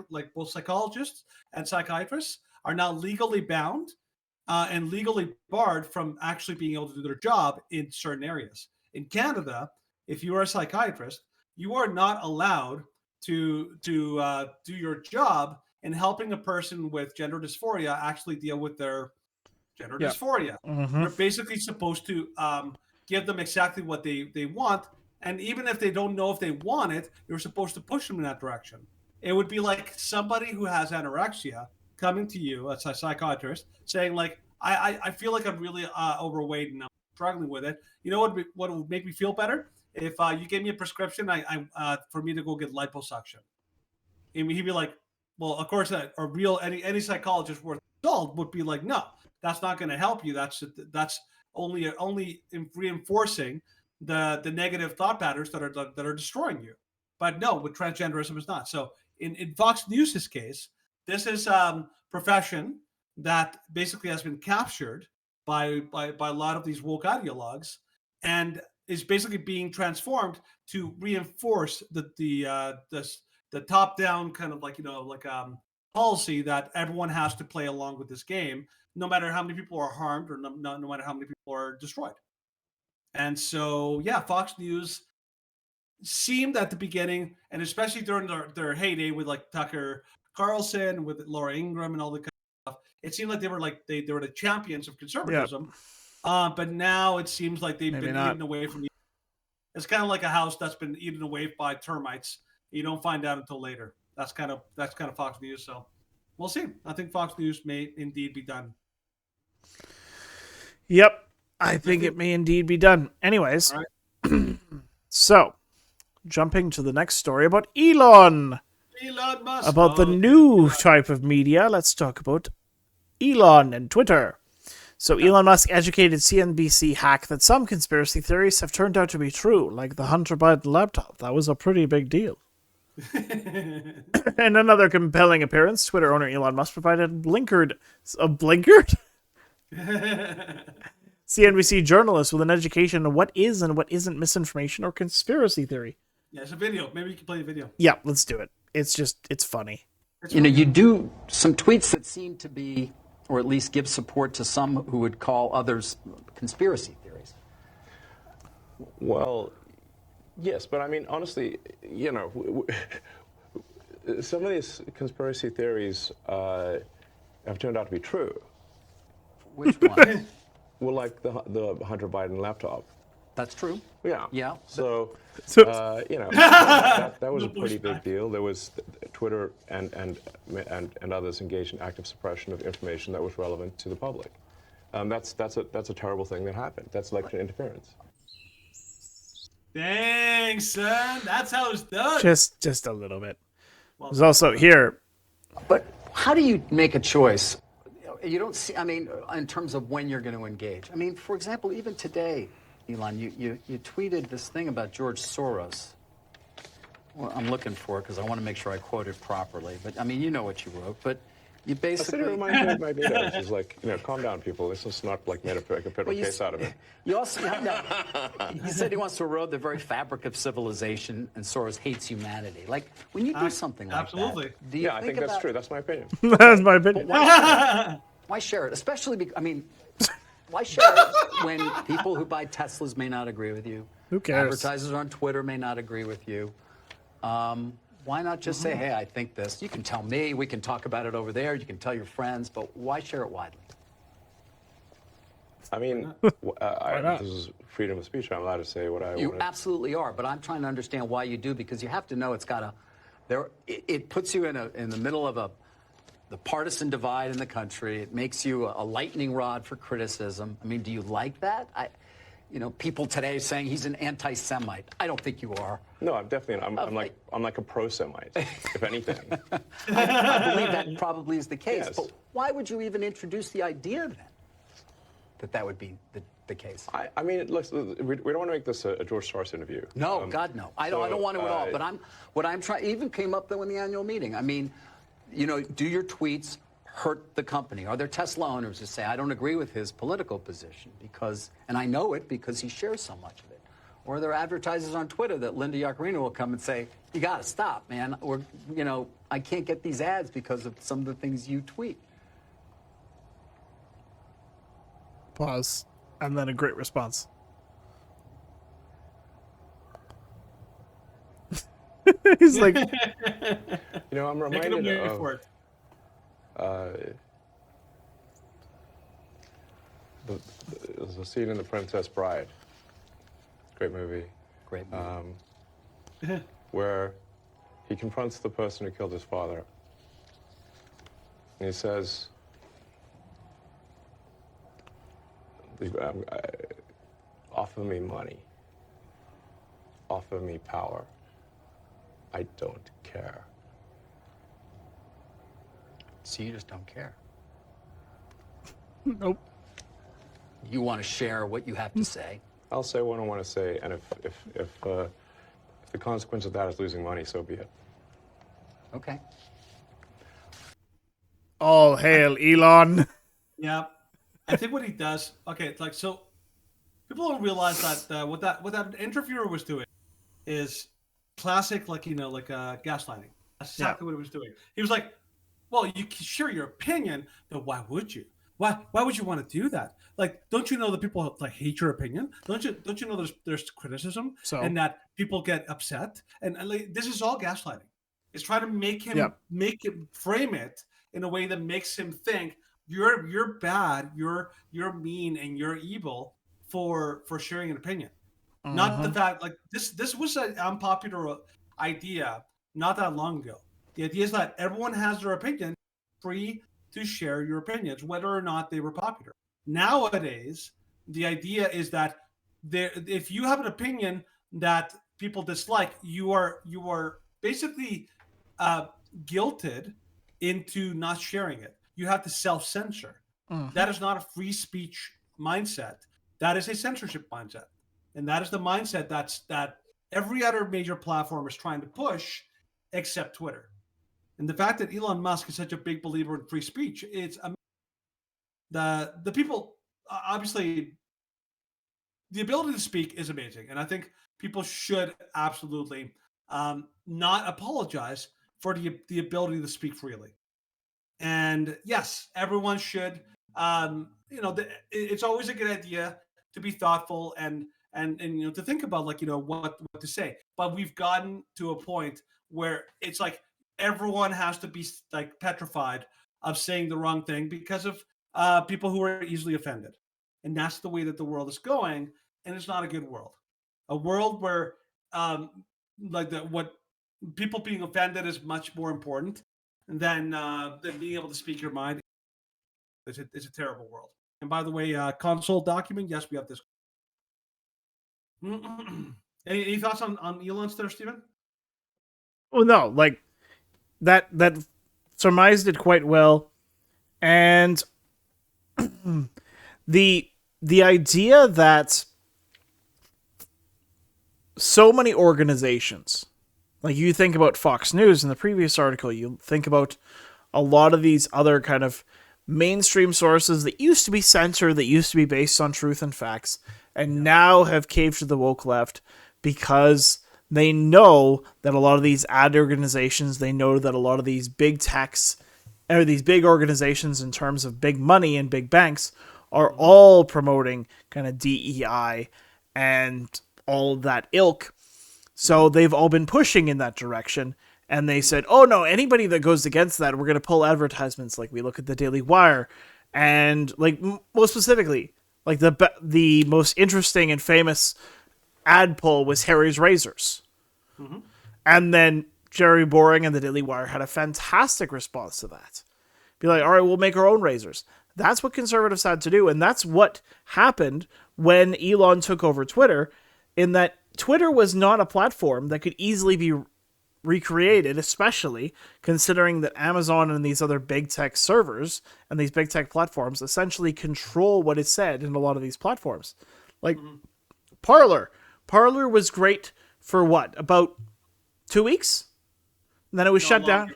like both psychologists and psychiatrists are now legally bound and legally barred from actually being able to do their job in certain areas. In Canada, if you are a psychiatrist, you are not allowed to do your job in helping a person with gender dysphoria actually deal with their gender dysphoria. Mm-hmm. You're basically supposed to give them exactly what they want. And even if they don't know if they want it, you're supposed to push them in that direction. It would be like somebody who has anorexia coming to you as a psychiatrist saying like, I feel like I'm really overweight and I'm struggling with it. You know what would make me feel better? If you gave me a prescription for me to go get liposuction. And he'd be like, well, of course, any psychologist worth salt would be like, no, that's not going to help you. That's only reinforcing the negative thought patterns that are destroying you. But no, with transgenderism, it's not. So in Fox News' case, this is profession that basically has been captured by a lot of these woke ideologues and is basically being transformed to reinforce the top down kind of like policy that everyone has to play along with this game, no matter how many people are harmed or no matter how many people are destroyed. And so, yeah, Fox News seemed at the beginning, and especially during their heyday with like Tucker Carlson, with Laura Ingraham, and all the kind of stuff, it seemed like they were the champions of conservatism. Yep. But now it seems like they've been eaten away from. It's kind of like a house that's been eaten away by termites. You don't find out until later. That's kind of Fox News. So we'll see. I think Fox News may indeed be done. Yep. I think it may indeed be done. Anyways, right. So, jumping to the next story about Elon Musk. About the new type of media, let's talk about Elon and Twitter. So, Elon Musk educated CNBC hack that some conspiracy theories have turned out to be true, like the Hunter Biden laptop. That was a pretty big deal. In another compelling appearance, Twitter owner Elon Musk provided a blinkered? CNBC journalist with an education on what is and what isn't misinformation or conspiracy theory. Yeah, it's a video. Maybe you can play a video. Yeah, let's do it. It's funny. You do some tweets that seem to be, or at least give support to some who would call others conspiracy theories. Well, yes, but I mean, honestly, some of these conspiracy theories have turned out to be true. Which one? Well, like the Hunter Biden laptop. That's true. Yeah. Yeah. So that was a pretty big deal. There was Twitter and others engaged in active suppression of information that was relevant to the public. That's a terrible thing that happened. That's election interference. Dang, son, that's how it's done. Just a little bit. There's also here. But how do you make a choice? You don't see, I mean, in terms of when you're going to engage. I mean, for example, even today, Elon, you tweeted this thing about George Soros. Well, I'm looking for it because I want to make sure I quote it properly. But, I mean, you know what you wrote. But you basically... I said it reminds me of my videos. It's like, calm down, people. This is not like made a federal case out of it. You also... he said he wants to erode the very fabric of civilization, and Soros hates humanity. Like, when you do something like absolutely. that... Do you I think that's true. That's my opinion. That's my opinion. Why share it? Especially because, I mean... Why share it when people who buy Teslas may not agree with you? Who cares? Advertisers on Twitter may not agree with you. Why not just say, hey, I think this. You can tell me. We can talk about it over there. You can tell your friends. But why share it widely? I mean, this is freedom of speech. I'm allowed to say what I want. You absolutely are. But I'm trying to understand why you do, because you have to know it's got a... It puts you in the middle of the partisan divide in the country. It makes you a lightning rod for criticism. I mean, do you like that? People today saying he's an anti-Semite. I don't think you are. No, I'm definitely. I'm like a pro-Semite, if anything. I believe that probably is the case. Yes. But why would you even introduce the idea then? that would be the case. I mean, look, we don't want to make this a George Soros interview. No, God, no. I don't want to at all. But what I'm trying, even came up though in the annual meeting. I mean, do your tweets hurt the company? Are there Tesla owners who say, I don't agree with his political position and I know it because he shares so much of it? Or are there advertisers on Twitter that Linda Yaccarino will come and say, you got to stop, man. Or, I can't get these ads because of some of the things you tweet. Pause. And then a great response. He's like, I'm reminded of there's a scene in The Princess Bride. Great movie. Great movie. Where he confronts the person who killed his father. And he says, offer me money. Offer me power. I don't care. So you just don't care. Nope. You want to share what you have to say. I'll say what I want to say, and if the consequence of that is losing money, so be it. Okay. All hail Elon. Yeah, I think what he does. Okay, it's like so. People don't realize that what that interviewer was doing is classic, gaslighting. That's exactly what he was doing. He was like, "Well, you can share your opinion, but why would you? Why would you want to do that? Like, don't you know that people hate your opinion? Don't you know there's criticism and that people get upset? And this is all gaslighting. It's trying to make him frame it in a way that makes him think you're bad, you're mean, and you're evil for sharing an opinion. Not the fact this was an unpopular idea not that long ago. The idea is that everyone has their opinion, free to share your opinions, whether or not they were popular. Nowadays, the idea is that if you have an opinion that people dislike, you are basically guilted into not sharing it. You have to self-censor. That is not a free speech mindset. That is a censorship mindset, and that is the mindset that every other major platform is trying to push, except Twitter. And the fact that Elon Musk is such a big believer in free speech, it's the people, obviously, the ability to speak is amazing. And I think people should absolutely not apologize for the ability to speak freely. And yes, everyone should, it's always a good idea to be thoughtful and to think about what to say. But we've gotten to a point where it's like, everyone has to be petrified of saying the wrong thing because of people who are easily offended. And that's the way that the world is going. And it's not a good world. A world where what people being offended is much more important than being able to speak your mind. It's a terrible world. And by the way, console document, yes, we have this. Any thoughts on Elon's there, Stephen? Well, no, that surmised it quite well, and the idea that so many organizations, like you think about Fox News in the previous article, you think about a lot of these other kind of mainstream sources that used to be censored, that used to be based on truth and facts, and now have caved to the woke left because they know that a lot of these ad organizations, they know that a lot of these big techs, or these big organizations in terms of big money and big banks, are all promoting kind of DEI and all of that ilk. So they've all been pushing in that direction. And they said, oh no, anybody that goes against that, we're going to pull advertisements. Like we look at the Daily Wire, and most specifically, the most interesting and famous ad pull was Harry's Razors. Mm-hmm. And then Jerry Boring and the Daily Wire had a fantastic response to that. Be like, all right, we'll make our own razors. That's what conservatives had to do. And that's what happened when Elon took over Twitter, in that Twitter was not a platform that could easily be recreated, especially considering that Amazon and these other big tech servers and these big tech platforms essentially control what is said in a lot of these platforms. Like Parler. Parler was great for what? About 2 weeks? And then it was shut down.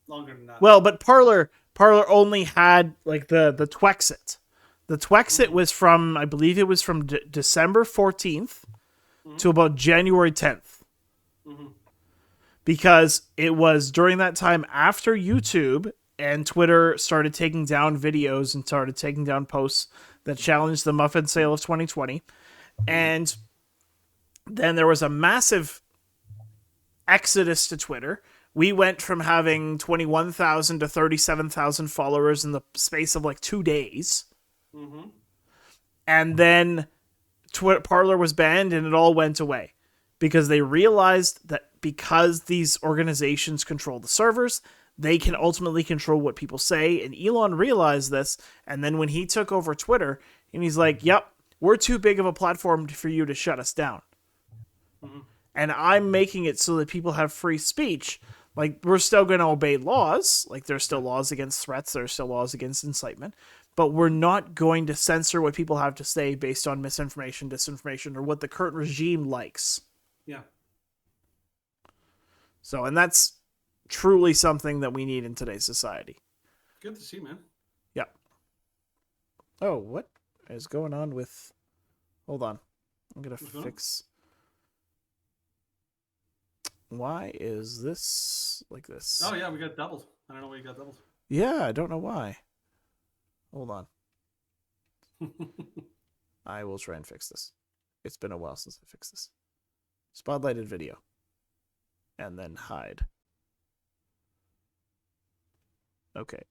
Longer than that. Well, but Parler only had like the Twexit. The Twexit was from, I believe it was from December 14th to about January 10th. Because it was during that time after YouTube and Twitter started taking down videos and started taking down posts that challenged the muffin sale of 2020. And then there was a massive exodus to Twitter. We went from having 21,000 to 37,000 followers in the space of like 2 days. And then Parler was banned and it all went away because they realized that because these organizations control the servers, they can ultimately control what people say. And Elon realized this. And then when he took over Twitter, and he's like, yep, we're too big of a platform for you to shut us down. And I'm making it so that people have free speech. Like, we're still going to obey laws. Like, there's still laws against threats. There's still laws against incitement. But we're not going to censor what people have to say based on misinformation, disinformation, or what the current regime likes. Yeah. So, and that's truly something that we need in today's society. Good to see, man. Yeah. Oh, what is going on with... Hold on. I'm going to fix... Why is this like this? Oh, yeah, we got doubled. I don't know why you got doubled. Yeah, I don't know why. Hold on. I will try and fix this. It's been a while since I fixed this. Spotlighted video. And then hide. Okay.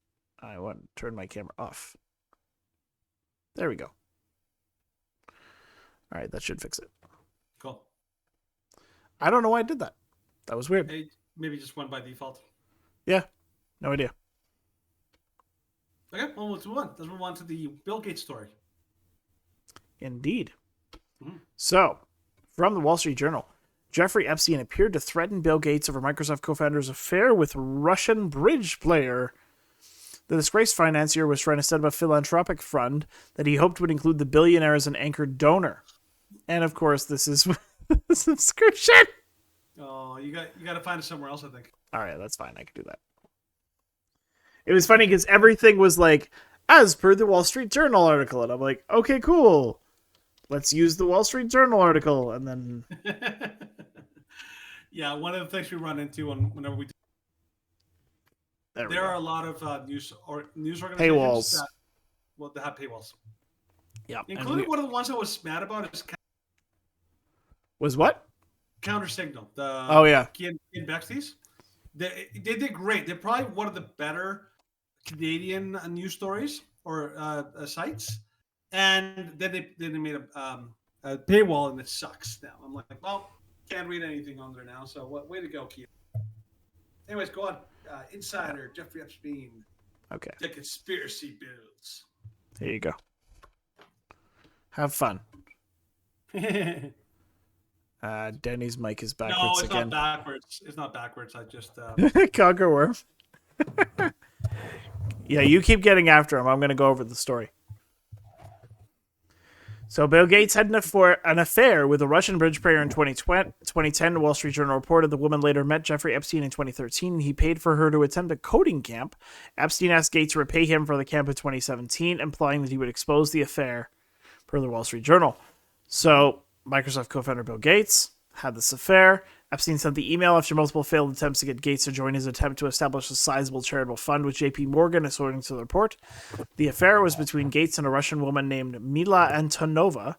I want to turn my camera off. There we go. Alright, that should fix it. Cool. I don't know why I did that. That was weird. Hey, maybe just one by default. Yeah. No idea. Okay, well, let's move on. Let's move on to the Bill Gates story. Indeed. So, from the Wall Street Journal, Jeffrey Epstein appeared to threaten Bill Gates over Microsoft co-founder's affair with Russian bridge player. The disgraced financier was trying to set up a philanthropic fund that he hoped would include the billionaire as an anchor donor. And of course, this is the subscription. Oh, you got to find it somewhere else, I think. All right, that's fine. I can do that. It was funny because everything was like, as per the Wall Street Journal article. And I'm like, okay, cool. Let's use the Wall Street Journal article. And then... Yeah, one of the things we run into whenever we do... There are a lot of news organizations paywalls. That have paywalls. Yeah. Including one of the ones I was mad about is... Was what? Counter Signal. Kian Bexley's. They did great. They're probably one of the better Canadian news stories or sites. And then they made a paywall and it sucks now. I'm like, well, can't read anything on there now. So way to go, Kian. Anyways, go on. Insider, Jeffrey Epstein. Okay. The conspiracy builds. Here you go. Have fun. Denny's mic is backwards again. No, it's not backwards. It's not backwards. I just... Conquer worm. Yeah, you keep getting after him. I'm going to go over the story. So Bill Gates had an affair with a Russian bridge player in 2010. The Wall Street Journal reported the woman later met Jeffrey Epstein in 2013. He paid for her to attempt a coding camp. Epstein asked Gates to repay him for the camp in 2017, implying that he would expose the affair, per the Wall Street Journal. So Microsoft co-founder Bill Gates had this affair. Epstein sent the email after multiple failed attempts to get Gates to join his attempt to establish a sizable charitable fund with JP Morgan, according to the report. The affair was between Gates and a Russian woman named Mila Antonova,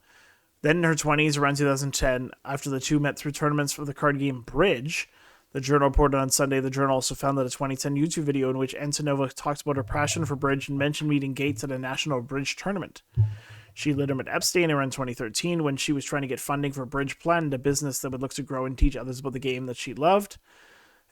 then in her 20s, around 2010, after the two met through tournaments for the card game Bridge. The Journal reported on Sunday. The Journal also found that a 2010 YouTube video in which Antonova talks about her passion for bridge and mentioned meeting Gates at a national bridge tournament. She later met Epstein around 2013 when she was trying to get funding for Bridge Plan, a business that would look to grow and teach others about the game that she loved.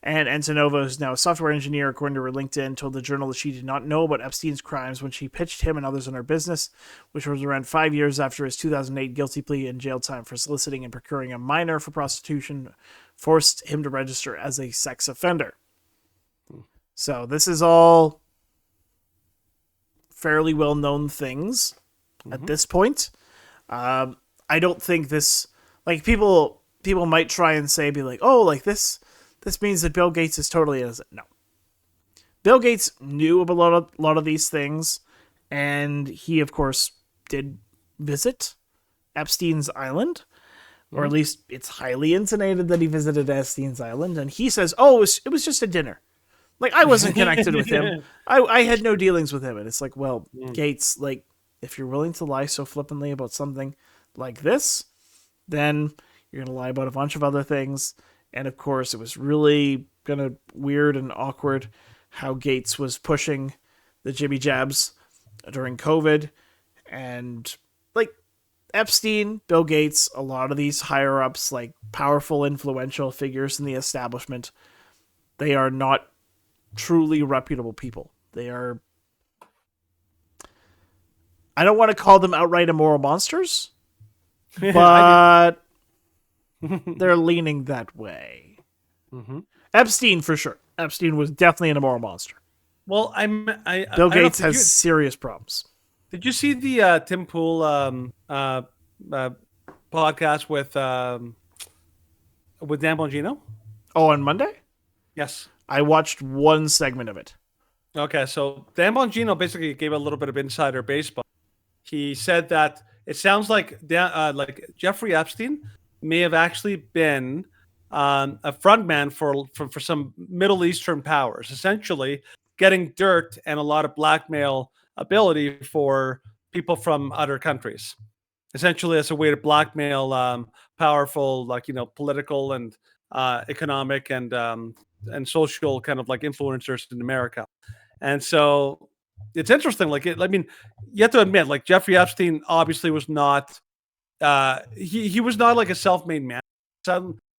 And Antonova, who's now a software engineer, according to her LinkedIn, told the Journal that she did not know about Epstein's crimes when she pitched him and others in her business, which was around 5 years after his 2008 guilty plea and jail time for soliciting and procuring a minor for prostitution forced him to register as a sex offender. So this is all fairly well-known things at this point. I don't think this, like, people might try and say, be like, oh, like this means that Bill Gates is totally innocent. No. Bill Gates knew about a lot of these things, and he, of course, did visit Epstein's Island, or at least it's highly intonated that he visited Epstein's Island, and he says, oh, it was just a dinner. Like, I wasn't connected with him. I had no dealings with him. And it's like, well, Gates, like, if you're willing to lie so flippantly about something like this, then you're going to lie about a bunch of other things. And, of course, it was really kind of weird and awkward how Gates was pushing the jibby jabs during COVID. And, like, Epstein, Bill Gates, a lot of these higher-ups, like, powerful, influential figures in the establishment, they are not truly reputable people. They are, I don't want to call them outright immoral monsters, but they're leaning that way. Epstein, for sure. Epstein was definitely an immoral monster. Well, Bill Gates has serious problems. Did you see the Tim Pool podcast with Dan Bongino? Oh, on Monday? Yes. I watched one segment of it. Okay, so Dan Bongino basically gave a little bit of insider baseball. He said that it sounds like Jeffrey Epstein may have actually been a frontman for some Middle Eastern powers, essentially getting dirt and a lot of blackmail ability for people from other countries, essentially as a way to blackmail powerful, political and economic and social kind of like influencers in America. And so it's interesting. You have to admit, like, Jeffrey Epstein obviously was not, he was not like a self-made man.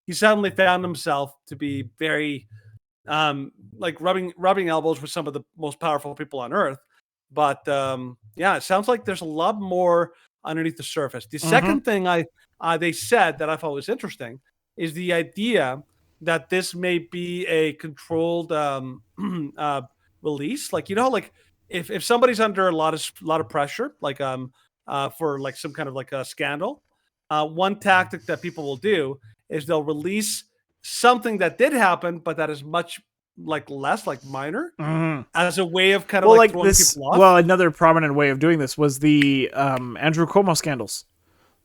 He suddenly found himself to be very, rubbing elbows with some of the most powerful people on earth. But yeah, it sounds like there's a lot more underneath the surface. The second thing they said that I thought was interesting is the idea that this may be a controlled release. Like, if somebody's under a lot of pressure, for like some kind of like a scandal, one tactic that people will do is they'll release something that did happen, but that is much less minor, as a way of kind of throwing people off. Well, another prominent way of doing this was the Andrew Cuomo scandals,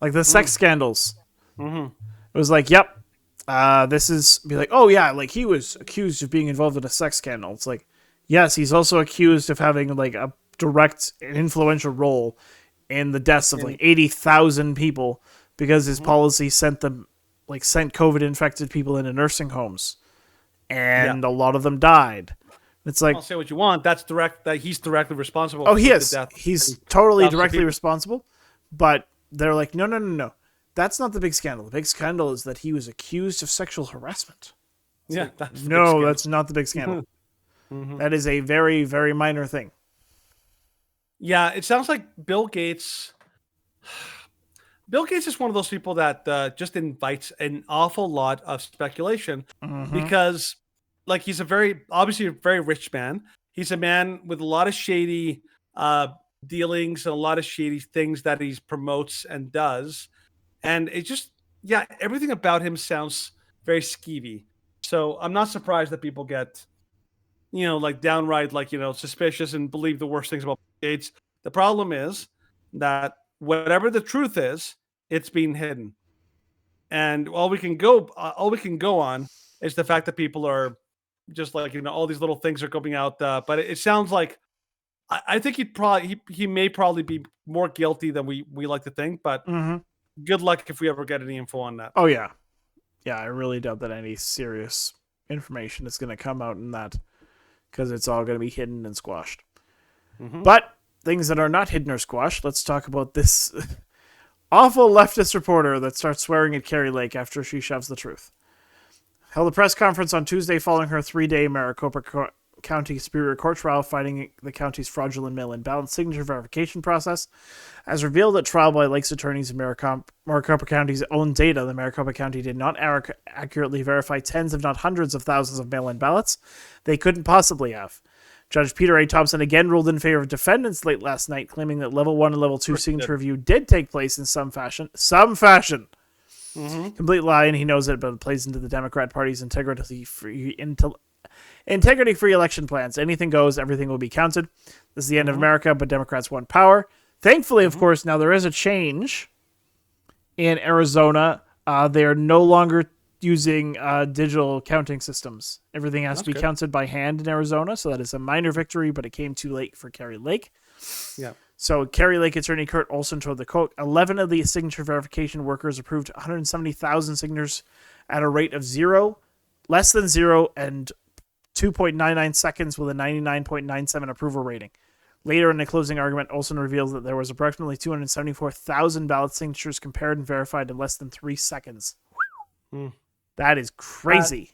like the sex scandals. It was like, yep. This is be like, oh yeah, like he was accused of being involved in a sex scandal. It's like, yes, he's also accused of having like a direct and influential role in the deaths of like 80,000 people because his policy sent COVID infected people into nursing homes, and a lot of them died. It's like, I'll say what you want. That's direct. That he's directly responsible. Oh, he for is. The death. He's totally directly responsible. But they're like, no. That's not the big scandal. The big scandal is that he was accused of sexual harassment. Yeah, that's no, that's not the big scandal. That is a very, very minor thing. Yeah, it sounds like Bill Gates. Bill Gates is one of those people that just invites an awful lot of speculation because, like, he's obviously a very rich man. He's a man with a lot of shady dealings and a lot of shady things that he promotes and does. And it just, everything about him sounds very skeevy. So I'm not surprised that people get, downright, suspicious and believe the worst things about Gates. The problem is that whatever the truth is, it's being hidden. And all we can go on is the fact that people are just all these little things are coming out. But it sounds like, I think he may probably be more guilty than we like to think, but good luck if we ever get any info on that. Oh, yeah. Yeah, I really doubt that any serious information is going to come out in that because it's all going to be hidden and squashed. But things that are not hidden or squashed, let's talk about this awful leftist reporter that starts swearing at Carrie Lake after she shoves the truth. held a press conference on Tuesday following her 3-day Maricopa County Superior Court trial fighting the county's fraudulent mail-in ballot signature verification process. As revealed at trial by Lake's attorneys in Maricopa County's own data, the Maricopa County did not accurately verify tens, if not hundreds of thousands of mail-in ballots they couldn't possibly have. Judge Peter A. Thompson again ruled in favor of defendants late last night, claiming that Level 1 and Level 2 signature review did take place in some fashion. Complete lie, and he knows it, but it plays into the Democrat Party's integrity-free election plans. Anything goes, everything will be counted. This is the end of America, but Democrats want power. Thankfully, of course, now there is a change in Arizona. They are no longer using digital counting systems. Everything has to be counted by hand in Arizona, so that is a minor victory, but it came too late for Carrie Lake. Yeah. So Carrie Lake attorney Kurt Olson told the quote, 11 of the signature verification workers approved 170,000 signatures at a rate of less than zero, and 2.99 seconds with a 99.97 approval rating. Later in the closing argument, Olson reveals that there was approximately 274,000 ballot signatures compared and verified in less than 3 seconds. That is crazy.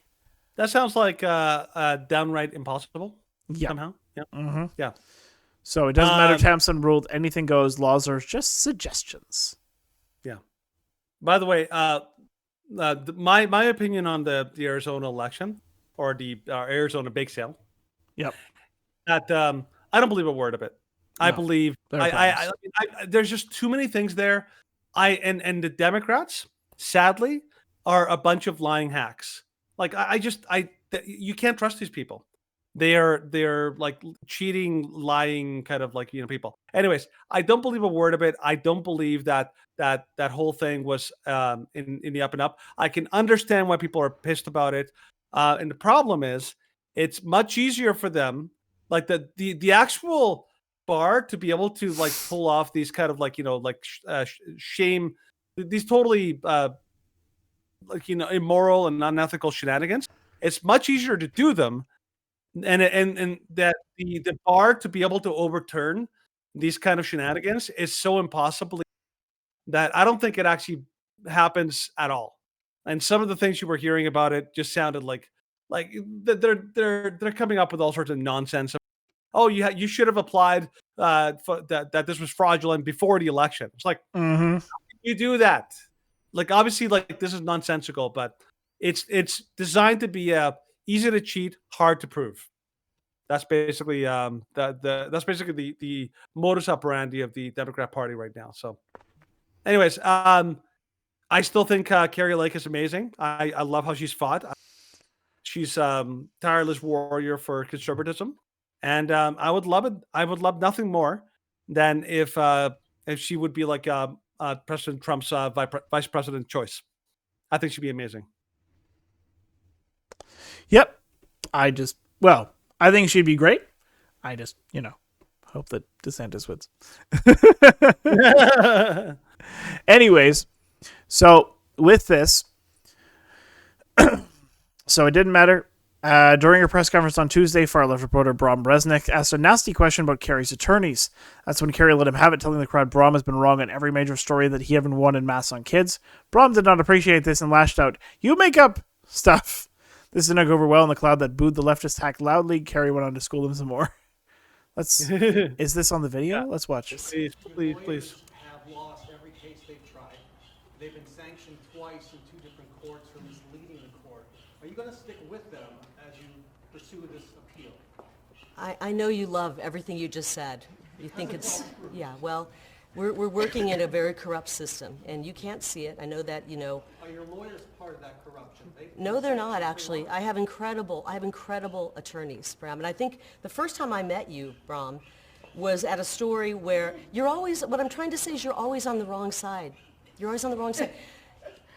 That sounds like downright impossible. Yeah. Somehow. Yeah. Mm-hmm. Yeah. So it doesn't matter. Thompson ruled anything goes. Laws are just suggestions. Yeah. By the way, my opinion on the Arizona election or the Arizona bake sale. Yep. That I don't believe a word of it. I believe there's just too many things there. And the Democrats, sadly, are a bunch of lying hacks. Like you can't trust these people. They're like cheating, lying kind of like, people. Anyways, I don't believe a word of it. I don't believe that whole thing was in the up and up. I can understand why people are pissed about it. And the problem is it's much easier for them, like the actual bar to be able to like pull off these kind of like, shame, these totally immoral and unethical shenanigans. It's much easier to do them. And that the bar to be able to overturn these kind of shenanigans is so impossible that I don't think it actually happens at all. And some of the things you were hearing about it just sounded like they're coming up with all sorts of nonsense. Oh, you should have applied that this was fraudulent before the election. It's like, you do that? Like, obviously, like this is nonsensical, but it's designed to be easy to cheat, hard to prove. That's basically the modus operandi of the Democrat Party right now. So, anyways, I still think Carrie Lake is amazing. I love how she's fought. She's tireless warrior for conservatism, and I would love it. I would love nothing more than if she would be like President Trump's vice president choice. I think she'd be amazing. Yep. I think she'd be great. I just, hope that DeSantis wins. Anyways, so with this, so it didn't matter. During a press conference on Tuesday, far-left reporter Brom Resnick asked a nasty question about Kerry's attorneys. That's when Kerry let him have it, telling the crowd Brom has been wrong on every major story that he haven't won en masse on kids. Brom did not appreciate this and lashed out, "You make up stuff." This did not go over well in the crowd that booed the leftist hack loudly. Kerry went on to school him some more. Is this on the video? Yeah. Let's watch. Please. Have lost every case they've tried. They've been sanctioned twice in 2 different courts for misleading the court. Are you going to stick with them as you pursue this appeal? I know you love everything you just said. You think it's, well, we're working in a very corrupt system, and you can't see it. I know that, Are your lawyers part of that corruption? No, they're not, actually. I have incredible attorneys, Bram. And I think the first time I met you, Bram, was at a story where what I'm trying to say is you're always on the wrong side. You're always on the wrong side.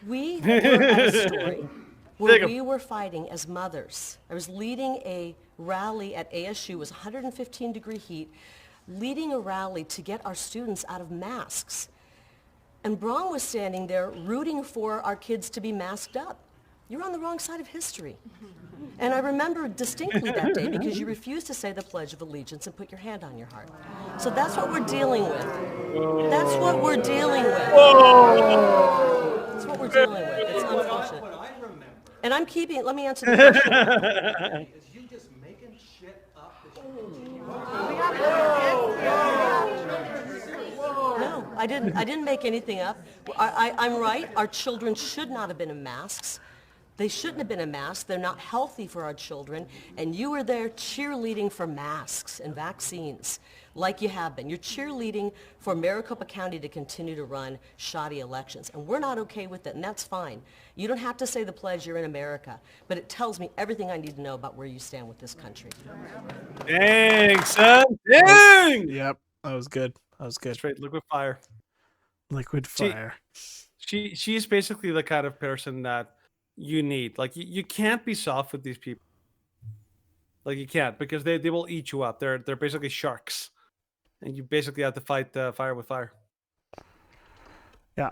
We were at a story where we were fighting as mothers. I was leading a rally at ASU. It was 115-degree heat, leading a rally to get our students out of masks. And Bram was standing there rooting for our kids to be masked up. You're on the wrong side of history. And I remember distinctly that day because you refused to say the Pledge of Allegiance and put your hand on your heart. So that's what we're dealing with. That's what we're dealing with. That's what we're dealing with. It's unfortunate. What I remember And I'm keeping, let me answer the question. Is you just making shit up that No, I didn't make anything up. I'm right. Our children should not have been in masks. They shouldn't have been in masks. They're not healthy for our children. And you were there cheerleading for masks and vaccines, like you have been. You're cheerleading for Maricopa County to continue to run shoddy elections. And we're not okay with it, and that's fine. You don't have to say the pledge, you're in America. But it tells me everything I need to know about where you stand with this country. Dang, son. Dang! Yep, that was good. That was good. Straight liquid fire. Liquid fire. She's basically the kind of person that you need. Like, you can't be soft with these people. Like, you can't, because they will eat you up. They're basically sharks, and you basically have to fight fire with fire. Yeah.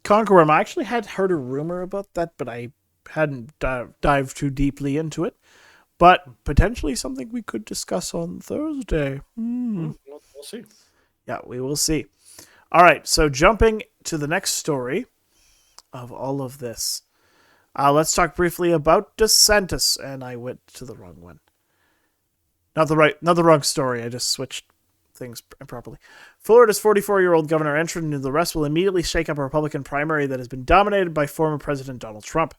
Conqueror, I actually had heard a rumor about that, but I hadn't dived too deeply into it. But potentially something we could discuss on Thursday. We'll see. Yeah, we will see. All right, so jumping to the next story of all of this. Let's talk briefly about DeSantis, and I went to the wrong one. Not the wrong story. I just switched things improperly. Florida's 44-year-old governor entered into the rest will immediately shake up a Republican primary that has been dominated by former President Donald Trump.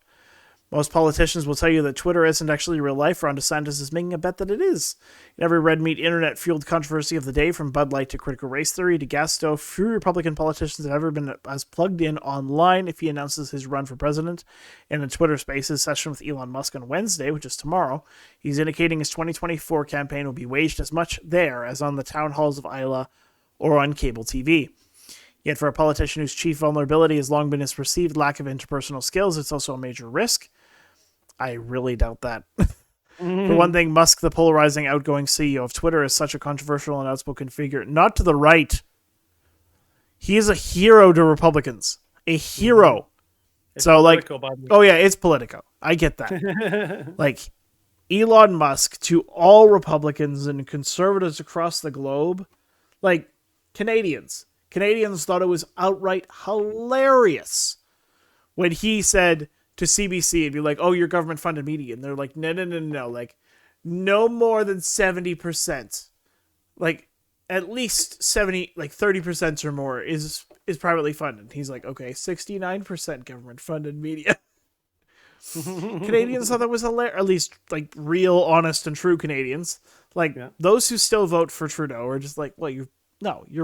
Most politicians will tell you that Twitter isn't actually real life. Ron DeSantis is making a bet that it is. In every red meat internet-fueled controversy of the day, from Bud Light to critical race theory to gas stove, few Republican politicians have ever been as plugged in online if he announces his run for president. In a Twitter Spaces session with Elon Musk on Wednesday, which is tomorrow, he's indicating his 2024 campaign will be waged as much there as on the town halls of Iowa or on cable TV. Yet for a politician whose chief vulnerability has long been his perceived lack of interpersonal skills, it's also a major risk. I really doubt that. For one thing, Musk, the polarizing outgoing CEO of Twitter, is such a controversial and outspoken figure. Not to the right. He is a hero to Republicans. A hero. So, like, oh yeah, it's Politico. I get that. Like, Elon Musk to all Republicans and conservatives across the globe, like, Canadians thought it was outright hilarious when he said to CBC and be like, oh, you're government funded media. And they're like, no. Like, no more than 70%. Like, at least 70, like 30% or more is privately funded. He's like, okay, 69% government funded media. Canadians thought that was hilarious. At least, like, real, honest, and true Canadians. Like, those who still vote for Trudeau are just like, well, you're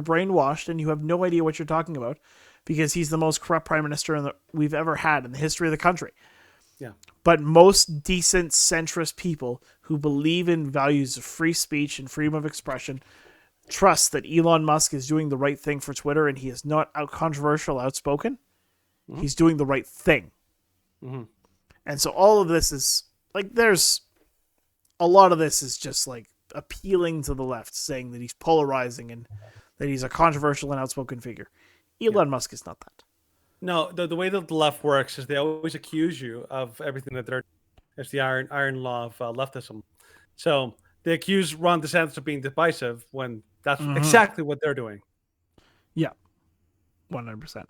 brainwashed and you have no idea what you're talking about, because he's the most corrupt prime minister we've ever had in the history of the country. Yeah. But most decent centrist people who believe in values of free speech and freedom of expression trust that Elon Musk is doing the right thing for Twitter, and he is not controversial, outspoken. Mm-hmm. He's doing the right thing. Mm-hmm. And so all of this is, like, there's a lot of this is just, like, appealing to the left, saying that he's polarizing and that he's a controversial and outspoken figure. Elon Musk is not that. No, the way that the left works is they always accuse you of everything that they're. It's the iron law of leftism. So they accuse Ron DeSantis of being divisive when that's exactly what they're doing. Yeah, 100%.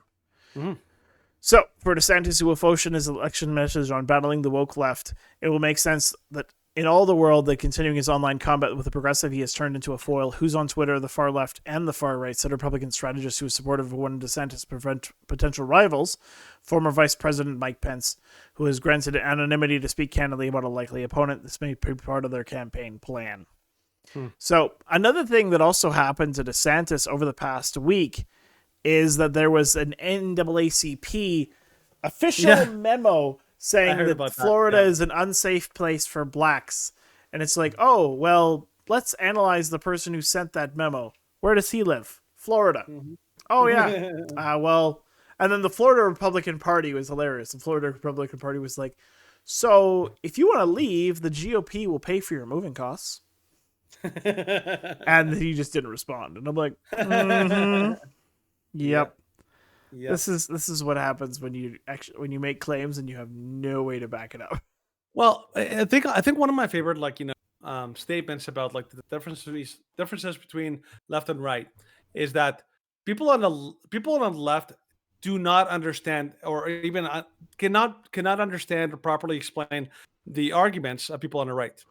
So for DeSantis, who will focus his election message on battling the woke left, it will make sense that in all the world, that continuing his online combat with the progressive, he has turned into a foil who's on Twitter, the far left and the far right, said Republican strategist who is supportive of one of DeSantis' potential rivals, former Vice President Mike Pence, who has granted anonymity to speak candidly about a likely opponent. This may be part of their campaign plan. So another thing that also happened to DeSantis over the past week is that there was an NAACP official memo saying that Florida is an unsafe place for blacks. And it's like, oh, well, let's analyze the person who sent that memo. Where does he live? Florida. Oh, yeah. Well, and then the Florida Republican Party was hilarious. The Florida Republican Party was like, so if you want to leave, the GOP will pay for your moving costs. And he just didn't respond. And I'm like, yep. This is what happens when you make claims and you have no way to back it up. Well, I think one of my favorite statements about like the differences between left and right is that people on the left do not understand, or even cannot understand or properly explain the arguments of people on the right.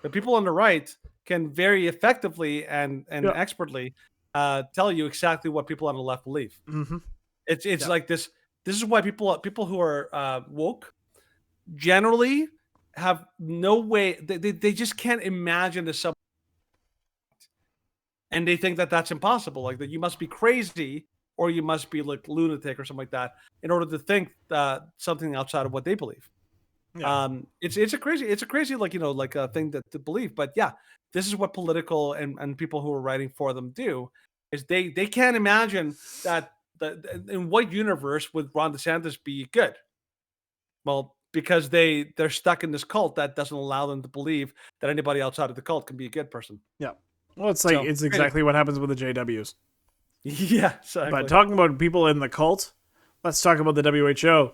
The people on the right can very effectively and Yeah. expertly tell you exactly what people on the left believe. Mm-hmm. It's Yeah. like this. This is why people who are woke generally have no way. They just can't imagine the sub, and they think that that's impossible. Like that, you must be crazy or you must be like lunatic or something like that in order to think something outside of what they believe. Yeah. It's a crazy like like a thing that to believe. But yeah, this is what political and people who are writing for them do is they can't imagine that in what universe would Ron DeSantis be good? Well, because they're stuck in this cult that doesn't allow them to believe that anybody outside of the cult can be a good person. Yeah. Well, it's like So, it's exactly what happens with the JWs. Yeah, exactly. But talking about people in the cult, let's talk about the WHO.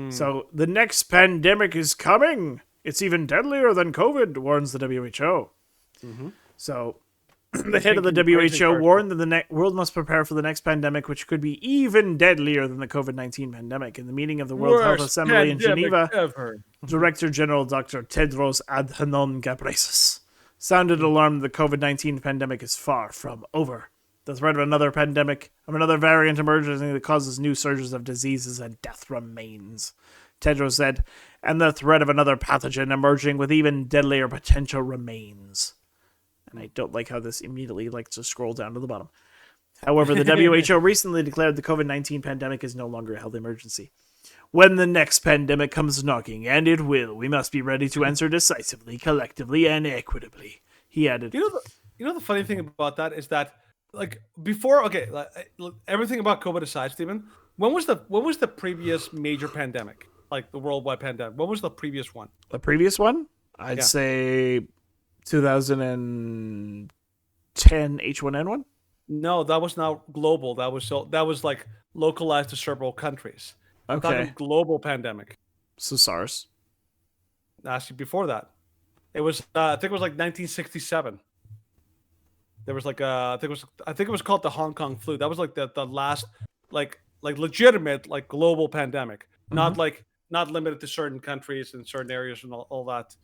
So the next pandemic is coming. It's even deadlier than COVID, warns the WHO. So the head of the WHO warned that the world must prepare for the next pandemic, which could be even deadlier than the COVID-19 pandemic. In the meeting of the World Health Assembly in Geneva, Director General Dr. Tedros Adhanom Ghebreyesus sounded alarm that the COVID-19 pandemic is far from over. The threat of another pandemic, of another variant emerging that causes new surges of diseases and death remains, Tedros said, and the threat of another pathogen emerging with even deadlier potential remains. And I don't like how this immediately likes to scroll down to the bottom. However, the WHO recently declared the COVID-19 pandemic is no longer a health emergency. When the next pandemic comes knocking, and it will, we must be ready to answer decisively, collectively, and equitably, he added. You know the funny thing about that is that like before, okay, everything about COVID aside, Stephen, when was the previous major pandemic, like the worldwide pandemic? What was the previous one? The previous one? I'd say 2010 H1N1. No, that was not global. That was like localized to several countries. I'm talking global pandemic. So SARS. Actually, before that, it was I think it was like 1967. There was like I think it was called the Hong Kong flu. That was like the last like legitimate like global pandemic, not limited to certain countries and certain areas and all that.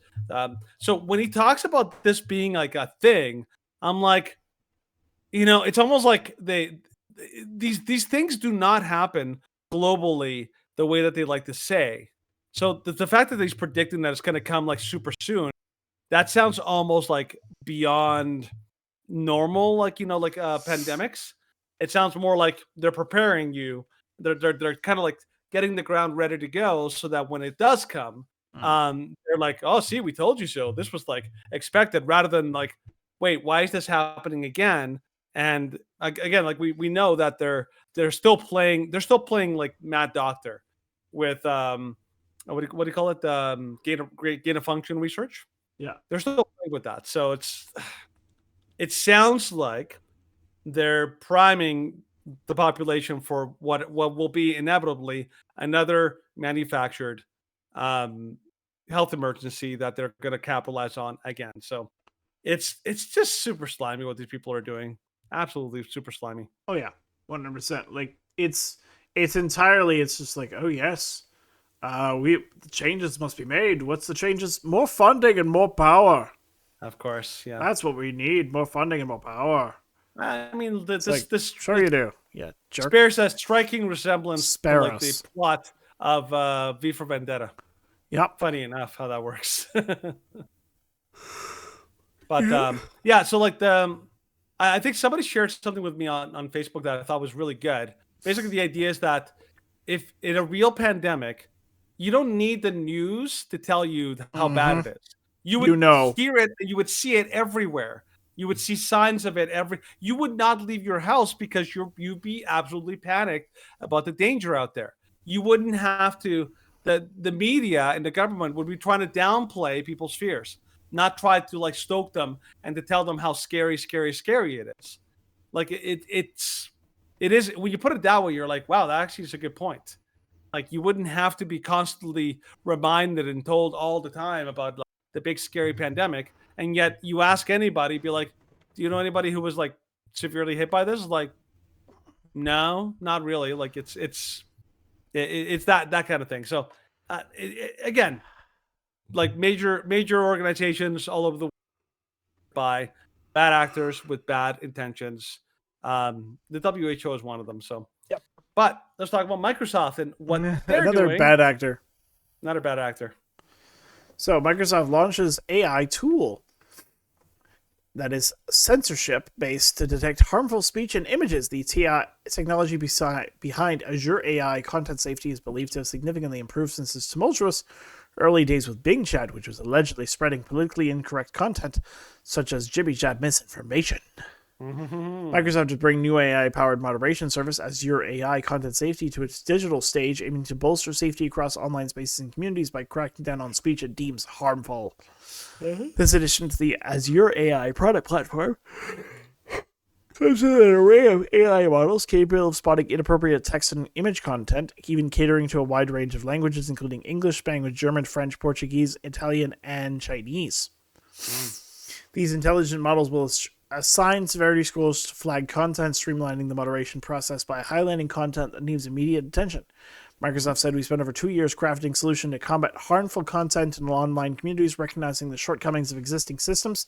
So when he talks about this being like a thing, I'm like, it's almost like these things do not happen globally the way that they like to say. So the fact that he's predicting that it's going to come like super soon, that sounds almost like beyond normal, like pandemics. It sounds more like they're preparing you. They're kind of like getting the ground ready to go so that when it does come, they're like, oh, see, we told you so. This was like expected, rather than like, wait, why is this happening again? And again, like we know that they're still playing like Mad Doctor with what do you call it, gain of function research. Yeah, they're still playing with that. So it sounds like they're priming the population for what will be inevitably another manufactured health emergency that they're going to capitalize on again. So it's just super slimy what these people are doing. Absolutely super slimy. Oh yeah, 100%. Like it's entirely. It's just like, oh yes, the changes must be made. What's the changes? More funding and more power. Of course, yeah. That's what we need. More funding and more power. I mean, this sure you do. Yeah, jerk. Bears a striking resemblance to like us. the plot of V for Vendetta. Yep. Funny enough how that works. But yeah, so like I think somebody shared something with me on Facebook that I thought was really good. Basically, the idea is that if in a real pandemic, you don't need the news to tell you how bad it is. You would hear it, and you would see it everywhere. You would see signs of it you would not leave your house because you'd be absolutely panicked about the danger out there. You wouldn't have to, the media and the government would be trying to downplay people's fears, not try to like stoke them and to tell them how scary it is. Like it is, when you put it that way, you're like, wow, that actually is a good point. Like you wouldn't have to be constantly reminded and told all the time about like, the big scary pandemic. And yet you ask anybody, be like, do you know anybody who was like severely hit by this? Like, No, not really. Like it's that kind of thing. So again, like major organizations all over the world by bad actors with bad intentions. The WHO is one of them. So, Yep. But let's talk about Microsoft and what they're Another doing. bad actor. Not a bad actor. So Microsoft launches AI tool that is censorship based to detect harmful speech and images. The technology behind Azure AI content safety is believed to have significantly improved since its tumultuous early days with Bing Chat, which was allegedly spreading politically incorrect content such as Jibby Chat misinformation. Microsoft is bringing new AI-powered moderation service, Azure AI Content Safety, to its digital stage, aiming to bolster safety across online spaces and communities by cracking down on speech it deems harmful. This addition to the Azure AI product platform comes with an array of AI models capable of spotting inappropriate text and image content, even catering to a wide range of languages, including English, Spanish, German, French, Portuguese, Italian, and Chinese. These intelligent models will assign severity scores to flag content, streamlining the moderation process by highlighting content that needs immediate attention. Microsoft said, we spent over 2 years crafting a solution to combat harmful content in online communities, recognizing the shortcomings of existing systems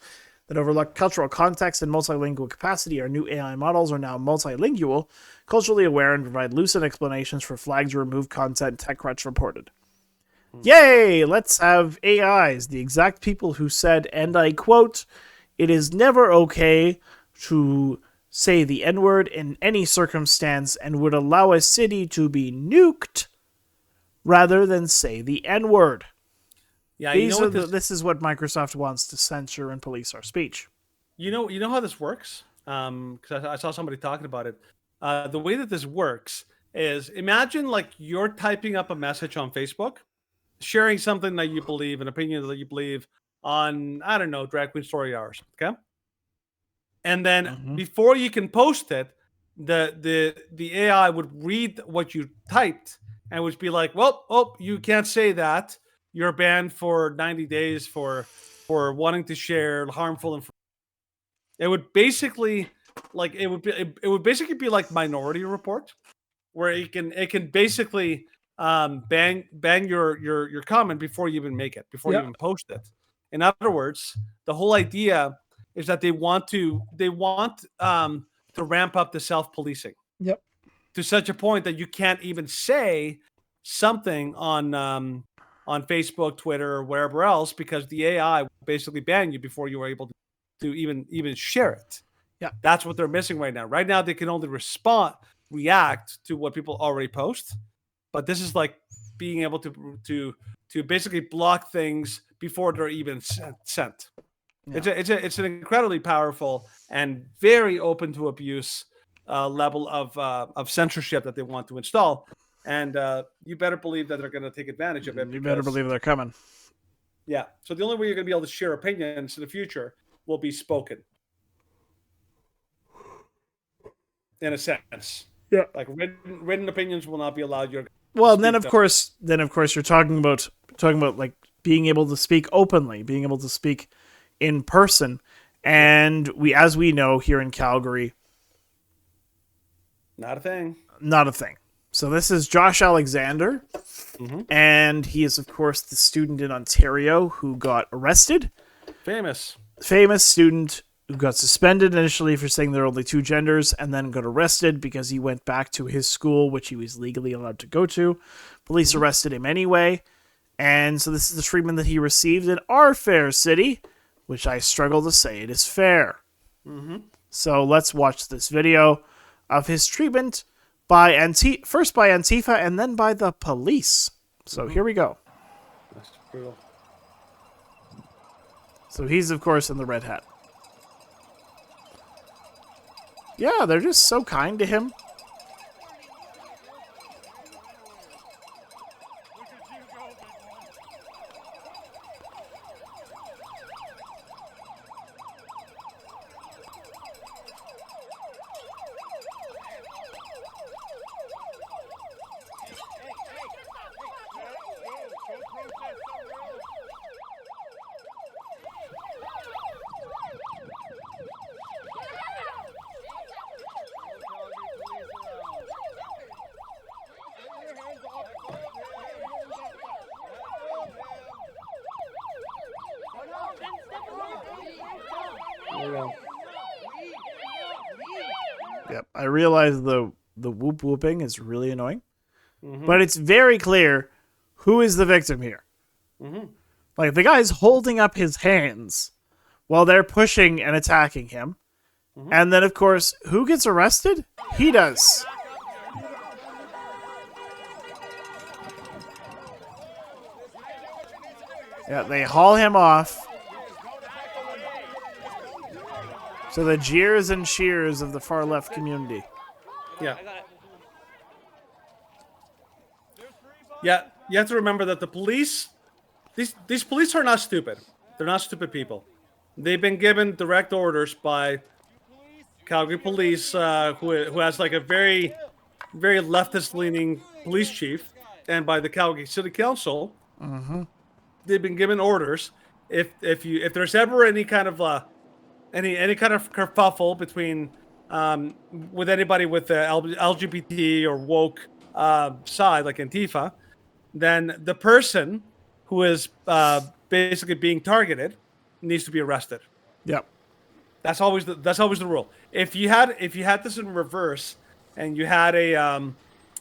that overlook cultural context and multilingual capacity. Our new AI models are now multilingual, culturally aware, and provide lucid explanations for flags to remove content, TechCrunch reported. Yay! Let's have AIs, the exact people who said, and I quote, "It is never okay to say the N-word in any circumstance and would allow a city to be nuked rather than say the N-word." Yeah, this is what Microsoft wants to censor and police our speech. You know how this works? Because I saw somebody talking about it. The way that this works is, imagine like you're typing up a message on Facebook, sharing something that you believe, an opinion that you believe on, I don't know, Drag Queen Story Hours. Okay. And then before you can post it, the AI would read what you typed and would be like, well, you can't say that. You're banned for 90 days for wanting to share harmful information. It would basically basically be like Minority Report, where it can basically bang your comment before you even make it, before you even post it. In other words, the whole idea is that they want to ramp up the self-policing. Yep. To such a point that you can't even say something on Facebook, Twitter, or wherever else, because the AI will basically ban you before you are able to even share it. Yeah. That's what they're missing right now. Right now, they can only react to what people already post. But this is like being able to basically block things before they're even sent. Yeah. It's an incredibly powerful and very open to abuse level of censorship that they want to install. And you better believe that they're going to take advantage of it. You better believe they're coming. Yeah. So the only way you're going to be able to share opinions in the future will be spoken. In a sense. Yeah. Like written opinions will not be allowed. Well, and then of course you're talking about like being able to speak openly, being able to speak in person. And as we know here in Calgary, not a thing. Not a thing. So this is Josh Alexander, and he is, of course, the student in Ontario who got arrested. Famous student who got suspended initially for saying there are only two genders, and then got arrested because he went back to his school, which he was legally allowed to go to. Police arrested him anyway, and so this is the treatment that he received in our fair city, which I struggle to say it is fair. So let's watch this video of his treatment first by Antifa and then by the police. So here we go. That's brutal. So he's, of course, in the red hat. Yeah, they're just so kind to him. I realize the whooping is really annoying, but it's very clear who is the victim here. Like, the guy's holding up his hands while they're pushing and attacking him. And then, of course, who gets arrested? He does. Yeah, they haul him off. So the jeers and cheers of the far left community. Yeah. Yeah, you have to remember that the police, these police are not stupid. They're not stupid people. They've been given direct orders by Calgary Police, who has like a very, very leftist-leaning police chief, and by the Calgary City Council. They've been given orders if there's ever any kind of any kind of kerfuffle between with anybody with the LGBT or woke side, like Antifa, then the person who is basically being targeted needs to be arrested. Yep. That's always the rule. If you had this in reverse, and you had a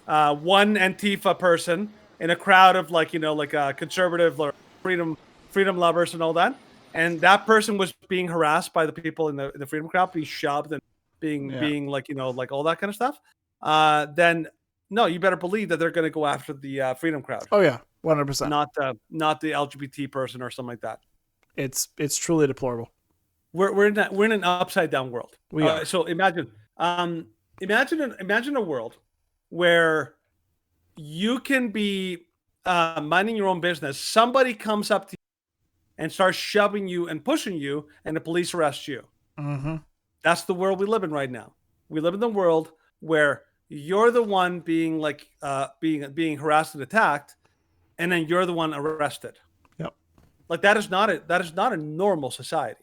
one Antifa person in a crowd of like conservative or freedom lovers and all that, and that person was being harassed by the people in the freedom crowd, being shoved and being like all that kind of stuff, then no, you better believe that they're going to go after the freedom crowd. Oh yeah, 100%. Not the LGBT person or something like that. It's truly deplorable. We're in an upside down world. We are. So imagine a world where you can be minding your own business. Somebody comes up to you and starts shoving you and pushing you, and the police arrest you. That's the world we live in right now. We live in the world where you're the one being being harassed and attacked, and then you're the one arrested. Yep. Like that is not a normal society.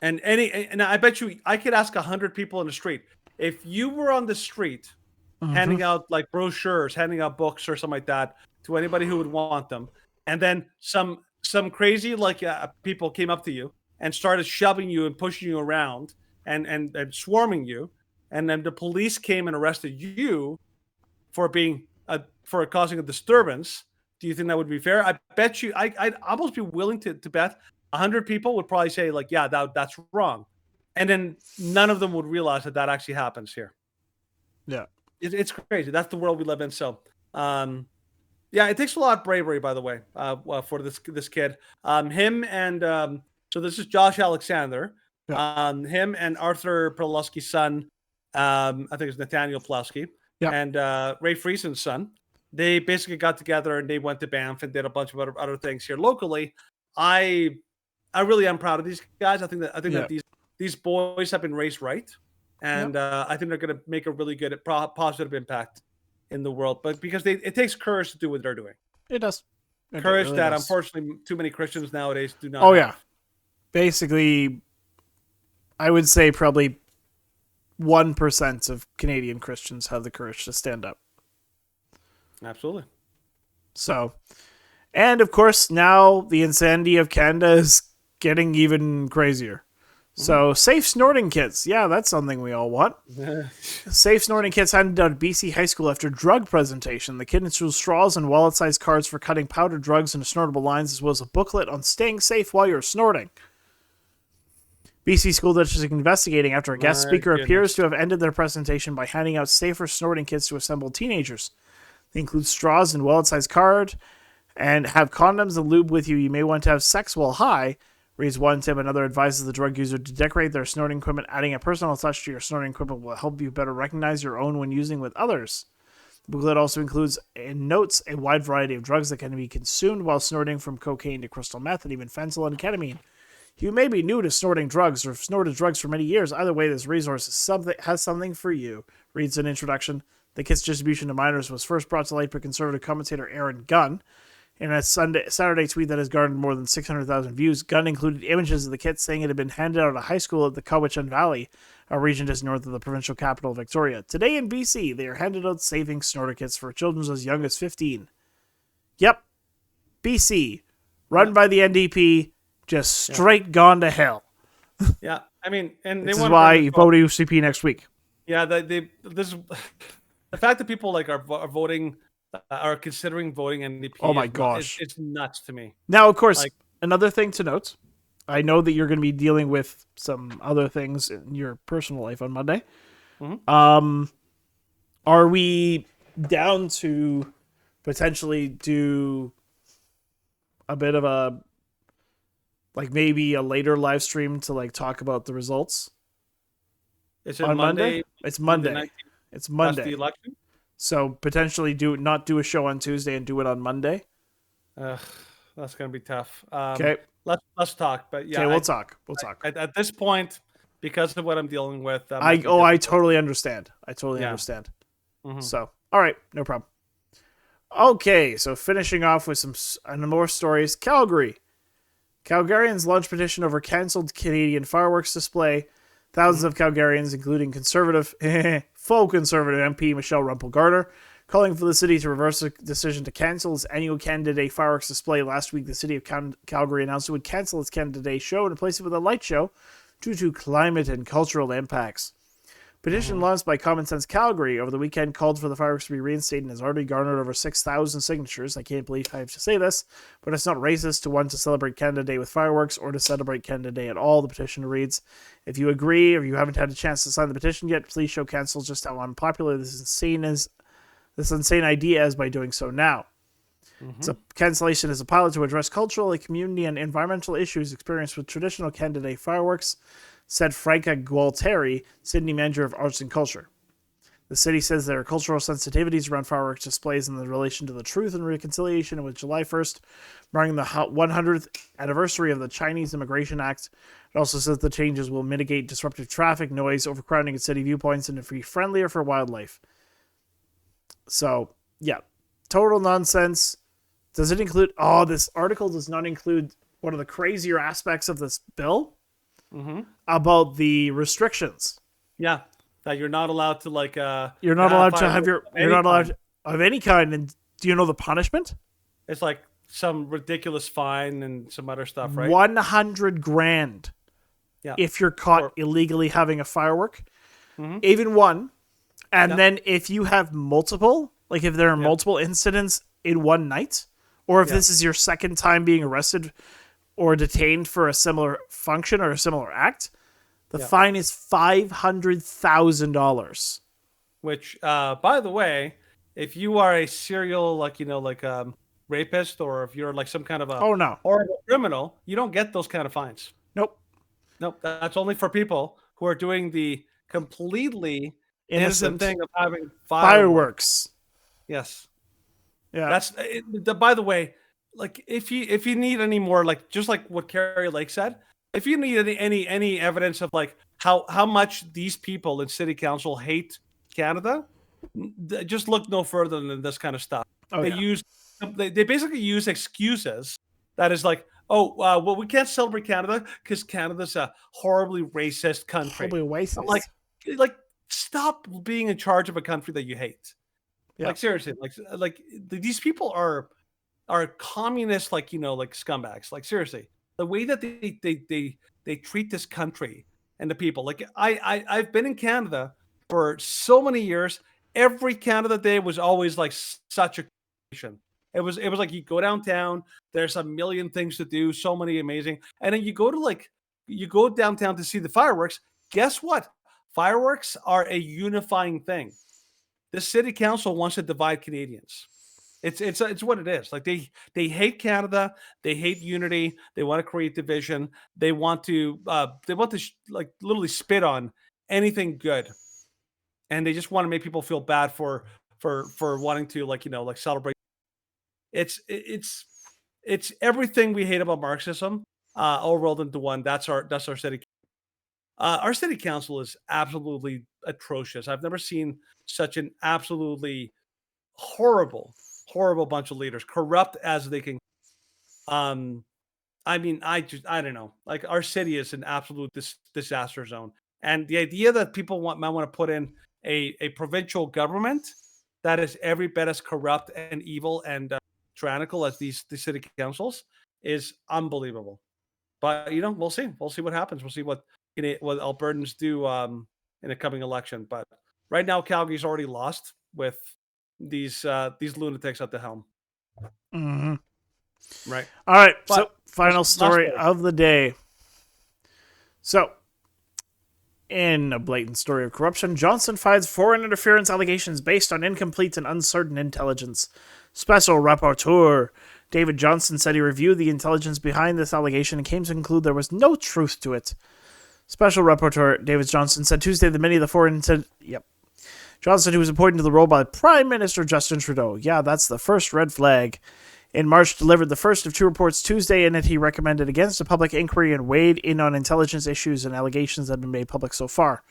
And I bet you I could ask 100 people in the street, if you were on the street handing out like brochures, handing out books or something like that to anybody who would want them, and then some crazy people came up to you and started shoving you and pushing you around and swarming you, and then the police came and arrested you for for causing a disturbance, do you think that would be fair? I bet you I'd almost be willing to bet 100 people would probably say like, yeah, that's wrong, and then none of them would realize that actually happens here. Yeah, it's crazy. That's the world we live in. So yeah, it takes a lot of bravery, by the way, for this kid. Him and so this is Josh Alexander. Yeah. Him and Arthur Pawlowski's son, I think it's Nathaniel Pawlowski, and Ray Friesen's son. They basically got together and they went to Banff and did a bunch of other things here locally. I really am proud of these guys. I think that these boys have been raised right, and I think they're going to make a really good positive impact in the world. But because it takes courage to do what they're doing. It does. Courage really that does. Unfortunately too many Christians nowadays do not. Oh have. yeah, basically, I would say probably 1% of Canadian Christians have the courage to stand up. Absolutely. So, and of course, now the insanity of Canada is getting even crazier. So, safe snorting kits. Yeah, that's something we all want. Safe snorting kits handed out at BC High School after drug presentation. The kit includes straws and wallet-sized cards for cutting powdered drugs into snortable lines, as well as a booklet on staying safe while you're snorting. BC School District is investigating after a guest speaker appears to have ended their presentation by handing out safer snorting kits to assembled teenagers. They include straws and wallet-sized card, and have condoms and lube with you. You may want to have sex while high, reads one tip. Another advises the drug user to decorate their snorting equipment. Adding a personal touch to your snorting equipment will help you better recognize your own when using with others. The booklet also includes and notes a wide variety of drugs that can be consumed while snorting, from cocaine to crystal meth and even fentanyl and ketamine. You may be new to snorting drugs or have snorted drugs for many years. Either way, this resource has something for you. Reads an introduction. The kit's distribution to minors was first brought to light by conservative commentator Aaron Gunn. In a Saturday tweet that has garnered more than 600,000 views, Gunn included images of the kit, saying it had been handed out at a high school at the Cowichan Valley, a region just north of the provincial capital, Victoria. Today in BC, they are handed out saving snorter kits for children as young as 15. Yep. BC. Run by the NDP. Just straight gone to hell. Yeah. I mean, and this is why you vote UCP next week. Yeah, this the fact that people like are voting, are considering voting Oh NDP my is not is gosh. it's nuts to me. Now, of course, Like, another thing to note. I know that you're going to be dealing with some other things in your personal life on Monday. mhm. Are we down to potentially do a bit of a like maybe a later live stream to like talk about the results Is it on Monday? Monday? It's Monday Monday. 19th. It's That's the Monday. election. So potentially not do a show on Tuesday and do it on Monday. Ugh, that's gonna be tough. Okay. Let's talk. But Okay, yeah, we'll talk. We'll talk. at this point, because of what I'm dealing with, that might be I difficult. totally understand. I totally Yeah. understand. Mhm. So, all right, no problem. Okay, so finishing off with some more stories. Calgary. Calgarians launched petition over cancelled Canadian fireworks display. Thousands of Calgarians, including full conservative MP Michelle Rumpel-Garner, calling for the city to reverse the decision to cancel its annual Canada Day fireworks display. Last week, the city of Calgary announced it would cancel its Canada Day show and replace it with a light show due to climate and cultural impacts. Petition launched by Common Sense Calgary over the weekend called for the fireworks to be reinstated and has already garnered over 6,000 signatures. I can't believe I have to say this, but it's not racist to want to celebrate Canada Day with fireworks or to celebrate Canada Day at all. The petition reads, if you agree or you haven't had a chance to sign the petition yet, please show council just how unpopular this insane idea is by doing so now. So cancellation is a pilot to address cultural, community, and environmental issues experienced with traditional Canada Day fireworks, said Franca Gualteri, Sydney manager of arts and culture. The city says there are cultural sensitivities around fireworks displays in relation to the Truth and Reconciliation, and with July 1st marking the 100th anniversary of the Chinese Immigration Act. It also says the changes will mitigate disruptive traffic, noise, overcrowding at city viewpoints, and be friendlier for wildlife. So, yeah, total nonsense. Does it include... Oh, this article does not include one of the crazier aspects of this bill about the restrictions. Yeah, that you're not allowed to like. You're not allowed to have fireworks of You're any not allowed kind. of any kind. And do you know the punishment? It's like some ridiculous fine and some other stuff, right? 100 grand. Yeah. If you're caught Or- illegally having a firework, even one, and then if you have multiple, like if there are multiple incidents in one night, or if this is your second time being arrested or detained for a similar function or a similar act, the fine is $500,000. Which, by the way, if you are a serial, rapist, or if you're like some kind of a horrible criminal, you don't get those kind of fines. Nope. Nope. That's only for people who are doing the completely innocent thing of having fireworks. Yes. Yeah. That's by the way, like if you need any more, like just like what Carrie Lake said, if you need any evidence of like how much these people in city council hate Canada, just look no further than this kind of stuff. They basically use excuses that is like, well, we can't celebrate Canada because Canada's a horribly racist country. Horribly racist. I'm like stop being in charge of a country that you hate. Yeah. Like seriously, like these people are communist, like scumbags. Like seriously, the way that they treat this country and the people. Like I've been in Canada for so many years. Every Canada Day was always like such a celebration. It was like you go downtown. There's a million things to do. So many amazing, and then you go downtown to see the fireworks. Guess what? Fireworks are a unifying thing. The city council wants to divide Canadians. It's what it is. Like they hate Canada. They hate unity. They want to create division. They want to like literally spit on anything good, and they just want to make people feel bad for wanting to like celebrate. It's everything we hate about Marxism, all rolled into one. That's our city. Our city council is absolutely atrocious. I've never seen such an absolutely horrible bunch of leaders, corrupt as they can. I mean, I don't know. Like our city is an absolute disaster zone, and the idea that people might want to put in a provincial government that is every bit as corrupt and evil and tyrannical as these city councils is unbelievable. But we'll see. We'll see what happens. We'll see what Albertans do in a coming election. But right now, Calgary's already lost with these lunatics at the helm. Mm-hmm. Right. All right. But so final last story of the day. So, in a blatant story of corruption, Johnson finds foreign interference allegations based on incomplete and uncertain intelligence. Special Rapporteur David Johnson said he reviewed the intelligence behind this allegation and came to conclude there was no truth to it. Special Rapporteur David Johnson said Tuesday that many of the foreign... Johnson, who was appointed to the role by Prime Minister Justin Trudeau. Yeah, that's the first red flag. In March, delivered the first of 2 reports Tuesday. In it, he recommended against a public inquiry and weighed in on intelligence issues and allegations that have been made public so far.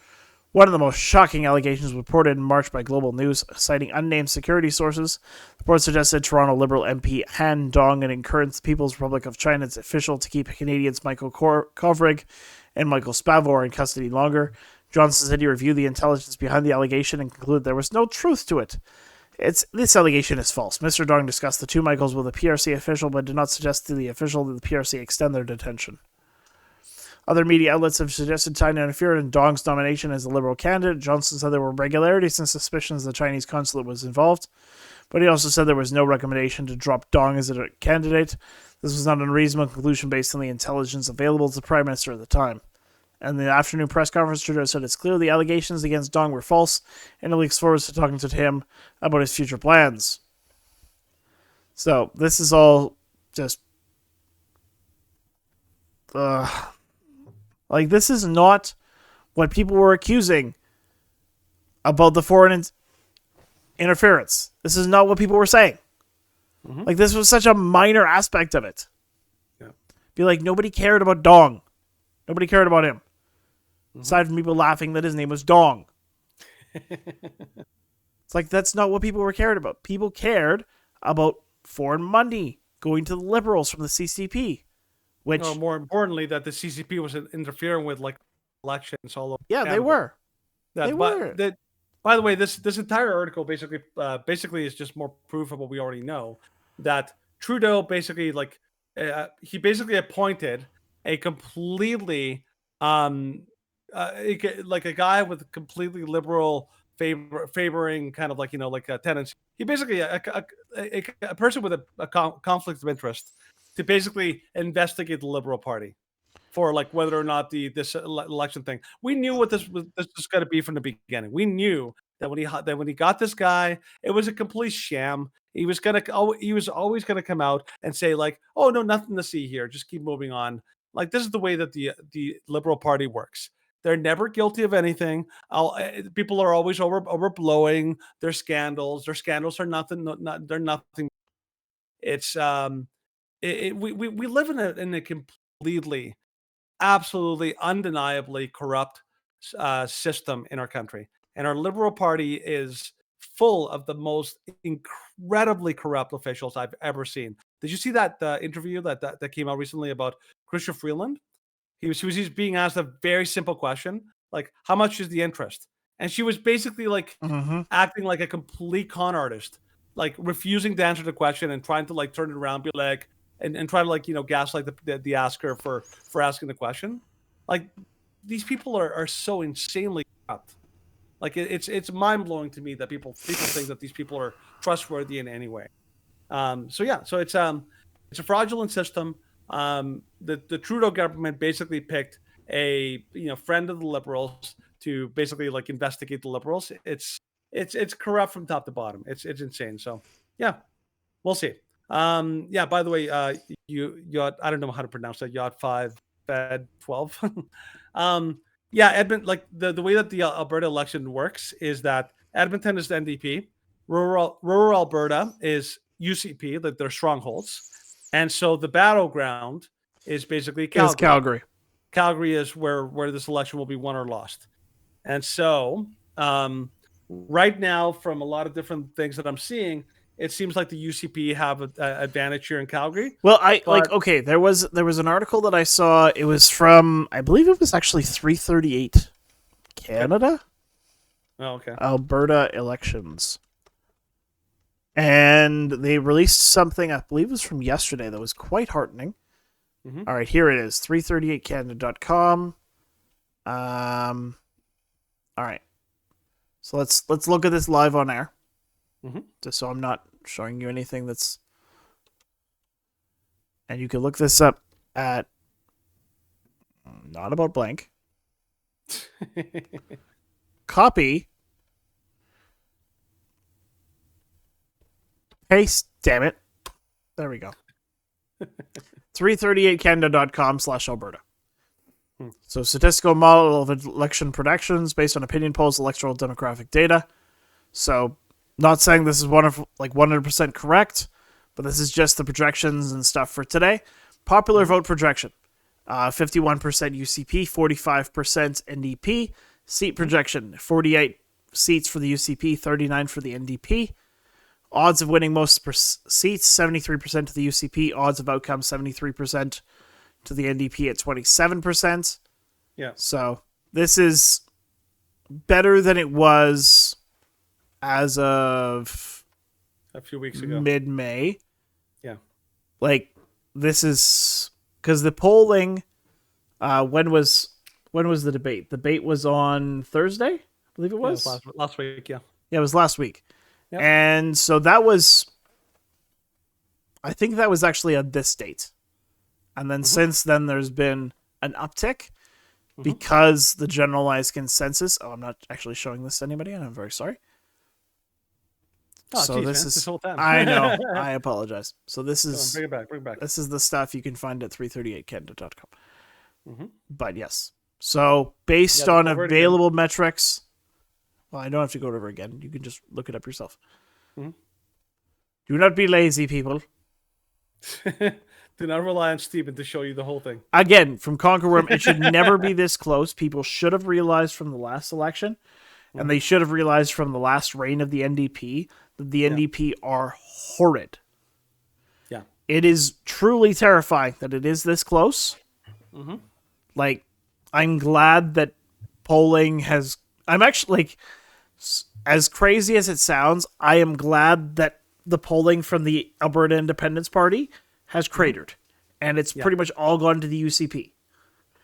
One of the most shocking allegations was reported in March by Global News, citing unnamed security sources. The report suggested Toronto Liberal MP Han Dong had encouraged the People's Republic of China's official to keep Canadians Michael Kovrig and Michael Spavor in custody longer. Johnson said he reviewed the intelligence behind the allegation and concluded there was no truth to it. This allegation is false. Mr. Dong discussed the 2 Michaels with a PRC official, but did not suggest to the official that the PRC extend their detention. Other media outlets have suggested China interfered in Dong's nomination as the Liberal candidate. Johnson said there were irregularities and suspicions the Chinese consulate was involved, but he also said there was no recommendation to drop Dong as a candidate. This was not an unreasonable conclusion based on the intelligence available to the Prime Minister at the time. In the afternoon press conference, Trudeau said it's clear the allegations against Dong were false, and he looks forward to talking to him about his future plans. So, this is all just... this is not what people were accusing about the foreign interference. This is not what people were saying. Mm-hmm. This was such a minor aspect of it. Yeah. Be like, nobody cared about Dong. Nobody cared about him. Mm-hmm. Aside from people laughing that his name was Dong. It's that's not what people were cared about. People cared about foreign money going to the Liberals from the CCP. Which, more importantly, that the CCP was interfering with elections all over. Yeah, Canada. They were. By the way, this entire article basically is just more proof of what we already know. That Trudeau basically he basically appointed a completely a guy with completely liberal favoring kind of a tendency. He basically a person with a conflict of interest to basically investigate the Liberal Party for whether or not this election thing. We knew what this was going to be from the beginning. We knew that when he got this guy, it was a complete sham. He was always gonna come out and say oh no, nothing to see here. Just keep moving on. This is the way that the Liberal Party works. They're never guilty of anything. People are always overblowing their scandals. Their scandals are nothing. They're nothing. It's we live in a completely, absolutely, undeniably corrupt system in our country, and our Liberal Party is full of the most incredibly corrupt officials I've ever seen. Did you see that interview that came out recently about Chrystia Freeland? He was being asked a very simple question, how much is the interest? And she was basically acting like a complete con artist, refusing to answer the question and trying to turn it around, be and try to gaslight the asker for asking the question. These people are so insanely corrupt. It's mind blowing to me that people think that these people are trustworthy in any way. So it's a fraudulent system. The Trudeau government basically picked a friend of the Liberals to basically investigate the Liberals. It's corrupt from top to bottom. It's insane. So yeah, we'll see. By the way, Yacht, I don't know how to pronounce that. Yacht 5 Fed 12. Edmonton, the way that the Alberta election works is that Edmonton is the NDP, rural Alberta is UCP, their strongholds, and so the battleground is basically Calgary. Is Calgary. Calgary is where this election will be won or lost, and so right now, from a lot of different things that I'm seeing, it seems like the UCP have an advantage here in Calgary. Well, there was an article that I saw. It was from, I believe it was actually 338 Canada. Oh, okay. Alberta elections. And they released something, I believe it was from yesterday, that was quite heartening. Mm-hmm. All right, here it is, 338canada.com. All right. So let's look at this live on air. Mm-hmm. Just so I'm not showing you anything that's... And you can look this up at not about blank. Copy. Paste. Damn it. There we go. 338canada.com/Alberta. So statistical model of election predictions based on opinion polls, electoral demographic data. So not saying this is 100% correct, but this is just the projections and stuff for today. Popular vote projection. 51% UCP, 45% NDP. Seat projection, 48 seats for the UCP, 39 for the NDP. Odds of winning most seats, 73% to the UCP. Odds of outcome, 73% to the NDP at 27%. Yeah. So this is better than it was as of a few weeks ago, mid-May. Yeah. Like, this is because the polling. When was the debate? The debate was on Thursday, I believe it was. Yeah, it was last week. Yeah. Yeah, it was last week. Yep. And so that was, I think that was actually at this date. And then since then, there's been an uptick because the generalized consensus. Oh, I'm not actually showing this to anybody, and I'm very sorry. Oh, so geez, this man, is this whole time. I know. I apologize. So this is Bring it back. Bring it back. This is the stuff you can find at 338canada.com. Mm-hmm. But yes. So based on available metrics, well, I don't have to go over it again. You can just look it up yourself. Mm-hmm. Do not be lazy, people. Do not rely on Stephen to show you the whole thing. Again, from Conquer Worm, it should never be this close. People should have realized from the last election, and they should have realized from the last reign of the NDP, that the NDP are horrid. Yeah. It is truly terrifying that it is this close. Mm-hmm. Like, I'm glad that polling has... I'm actually, like, as crazy as it sounds, I am glad that the polling from the Alberta Independence Party has cratered. And it's pretty much all gone to the UCP.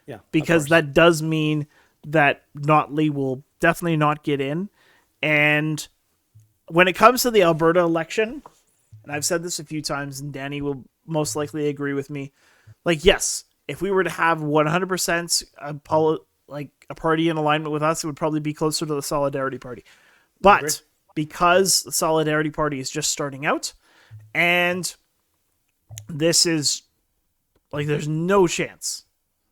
Yeah. Because that does mean that Notley will definitely not get in. And when it comes to the Alberta election, and I've said this a few times, and Danny will most likely agree with me, like, yes, if we were to have 100% a party in alignment with us, it would probably be closer to the Solidarity Party. But because the Solidarity Party is just starting out, and this is, like, there's no chance.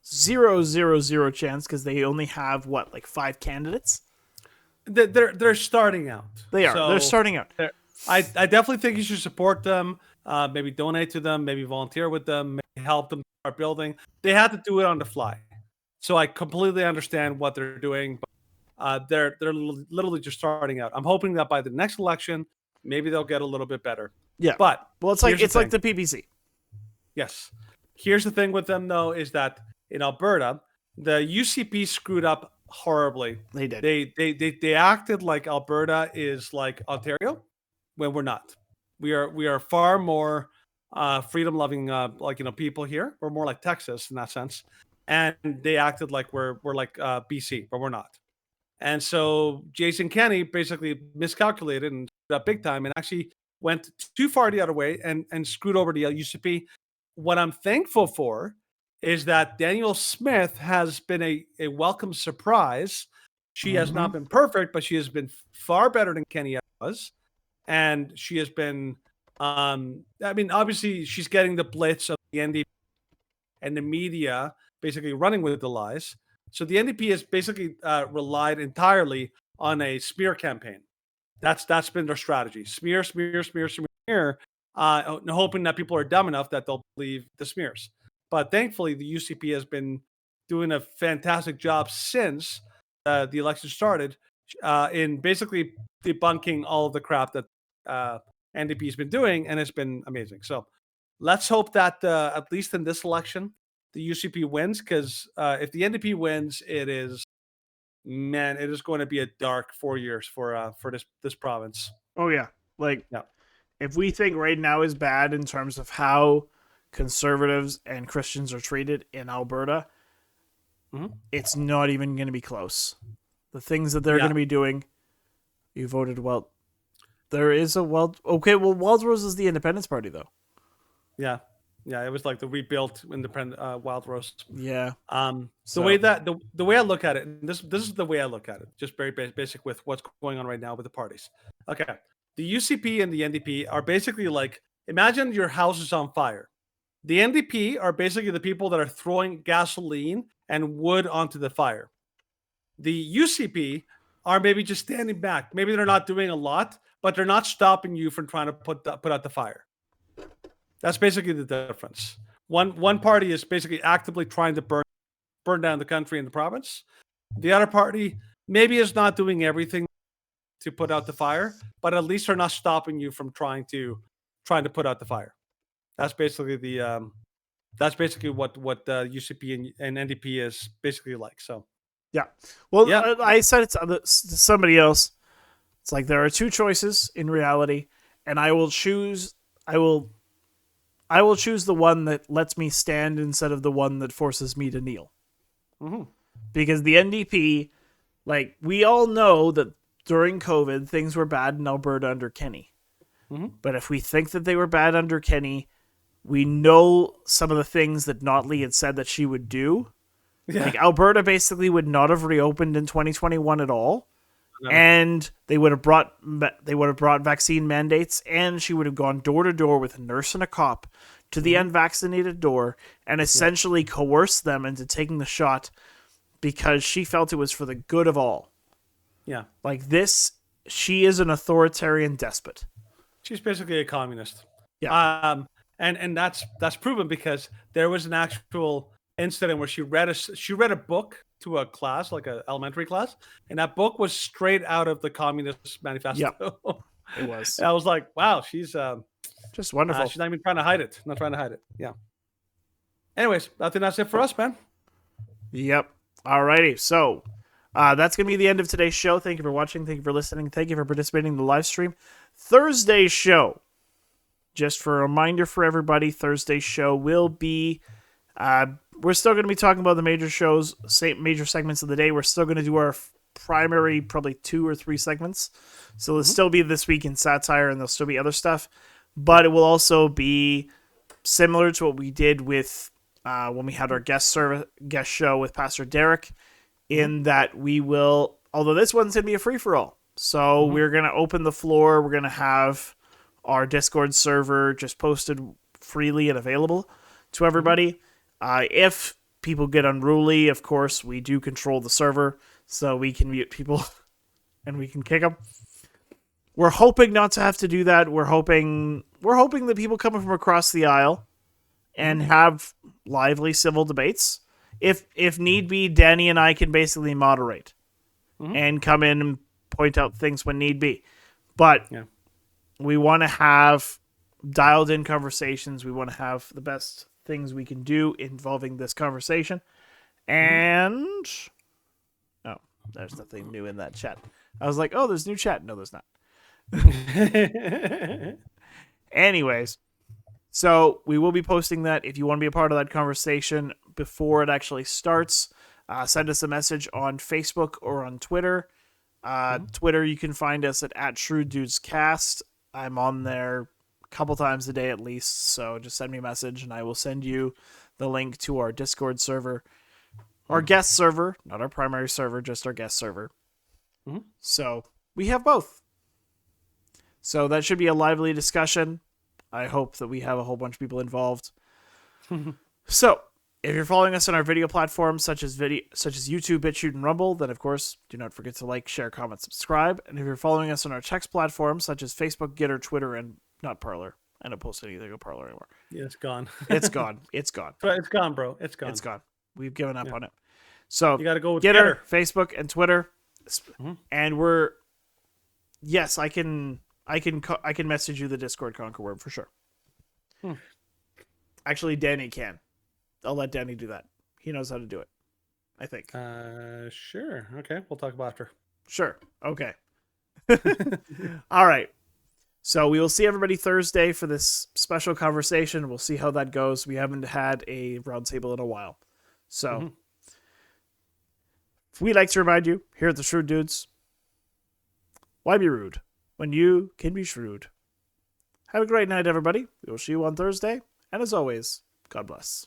0.000 chance, because they only have, 5 candidates? They're starting out. They are. So they're starting out. I definitely think you should support them. Maybe donate to them. Maybe volunteer with them. Maybe help them start building. They had to do it on the fly, so I completely understand what they're doing. But they're literally just starting out. I'm hoping that by the next election, maybe they'll get a little bit better. Yeah. But it's like the PPC. Yes. Here's the thing with them, though, is that in Alberta, the UCP screwed up horribly. They did. They acted like Alberta is like Ontario, when we're not. We are far more freedom-loving, people here. We're more like Texas in that sense, and they acted like we're like BC, but we're not. And so Jason Kenney basically miscalculated and screwed up big time, and actually went too far the other way and screwed over the UCP. What I'm thankful for is that Danielle Smith has been a welcome surprise. She has not been perfect, but she has been far better than Kenny was. And she has been, obviously she's getting the blitz of the NDP and the media basically running with the lies. So the NDP has basically relied entirely on a smear campaign. That's been their strategy. Smear, hoping that people are dumb enough that they'll believe the smears. But thankfully, the UCP has been doing a fantastic job since the election started in basically debunking all of the crap that NDP has been doing, and it's been amazing. So let's hope that at least in this election, the UCP wins, because if the NDP wins, it is going to be a dark 4 years for this province. Oh, yeah. If we think right now is bad in terms of how conservatives and Christians are treated in Alberta, it's not even going to be close. the things that they're going to be doing. You voted well. There is a okay. Well, Wildrose is the Independence Party, though. Yeah, it was like the rebuilt independent Wildrose. Yeah. The way that the way I look at it, and this is the way I look at it, just very basic with what's going on right now with the parties. Okay, the UCP and the NDP are basically like, imagine your house is on fire. The NDP are basically the people that are throwing gasoline and wood onto the fire. The UCP are maybe just standing back. Maybe they're not doing a lot, but they're not stopping you from trying to put out the fire. That's basically the difference. One party is basically actively trying to burn down the country and the province. The other party maybe is not doing everything to put out the fire, but at least they're not stopping you from trying to put out the fire. That's basically what UCP and NDP is basically like. So yeah. Well, yeah. I said it to somebody else. It's like there are two choices in reality, and I will choose the one that lets me stand instead of the one that forces me to kneel. Mm-hmm. Because the NDP, like, we all know that during COVID, things were bad in Alberta under Kenny. Mm-hmm. But if we think that they were bad under Kenny, we know some of the things that Notley had said that she would do. Yeah. Like, Alberta basically would not have reopened in 2021 at all. No. And they would have brought vaccine mandates, and she would have gone door to door with a nurse and a cop to the unvaccinated door and essentially coerced them into taking the shot because she felt it was for the good of all. Yeah. Like this, she is an authoritarian despot. She's basically a communist. Yeah. And that's proven because there was an actual incident where she read a book to a class, like an elementary class, and that book was straight out of the Communist Manifesto. Yeah, it was. I was like, wow, she's just wonderful. She's not even trying to hide it. Not trying to hide it. Yeah. Anyways, I think that's it for us, man. Yep. Alrighty. So that's going to be the end of today's show. Thank you for watching. Thank you for listening. Thank you for participating in the live stream. Thursday's show, just for a reminder for everybody, Thursday's show will be... we're still going to be talking about the major shows, major segments of the day. We're still going to do our primary, probably 2 or 3 segments. So there'll still be This Week in Satire, and there'll still be other stuff. But it will also be similar to what we did with when we had our guest show with Pastor Derek, in that we will, although this one's going to be a free-for-all. So we're going to open the floor. We're going to have our Discord server just posted freely and available to everybody. If people get unruly, of course, we do control the server, so we can mute people and we can kick them. We're hoping not to have to do that. We're hoping that people coming from across the aisle and have lively civil debates. If need be, Danny and I can basically moderate and come in and point out things when need be. But we want to have dialed in conversations. We want to have the best things we can do involving this conversation. And there's nothing new in that chat. I was like, oh, there's new chat. No, there's not. Anyways, so we will be posting that. If you want to be a part of that conversation before it actually starts, send us a message on Facebook or on Twitter. Twitter, you can find us at @ShrewdDudesCast. I'm on there couple times a day at least, so just send me a message and I will send you the link to our Discord server, our guest server, not our primary server, just our guest server. So we have both, so that should be a lively discussion. I hope that we have a whole bunch of people involved. So if you're following us on our video platforms such as YouTube, BitChute, and Rumble, then of course do not forget to like, share, comment, subscribe. And if you're following us on our text platforms such as Facebook, Gitter, Twitter, and not Parler. I don't post anything on Parler anymore. Yeah, it's gone. It's gone. It's gone. It's gone, bro. It's gone. It's gone. We've given up on it. So you got to go with Gitter, Facebook, and Twitter. And we're I can message you the Discord Conquer word for sure. Actually, Danny can. I'll let Danny do that. He knows how to do it, I think. Sure. Okay. We'll talk about after. Sure. Okay. All right. So we will see everybody Thursday for this special conversation. We'll see how that goes. We haven't had a roundtable in a while. So we like to remind you here at the Shrewd Dudes, why be rude when you can be shrewd? Have a great night, everybody. We will see you on Thursday. And as always, God bless.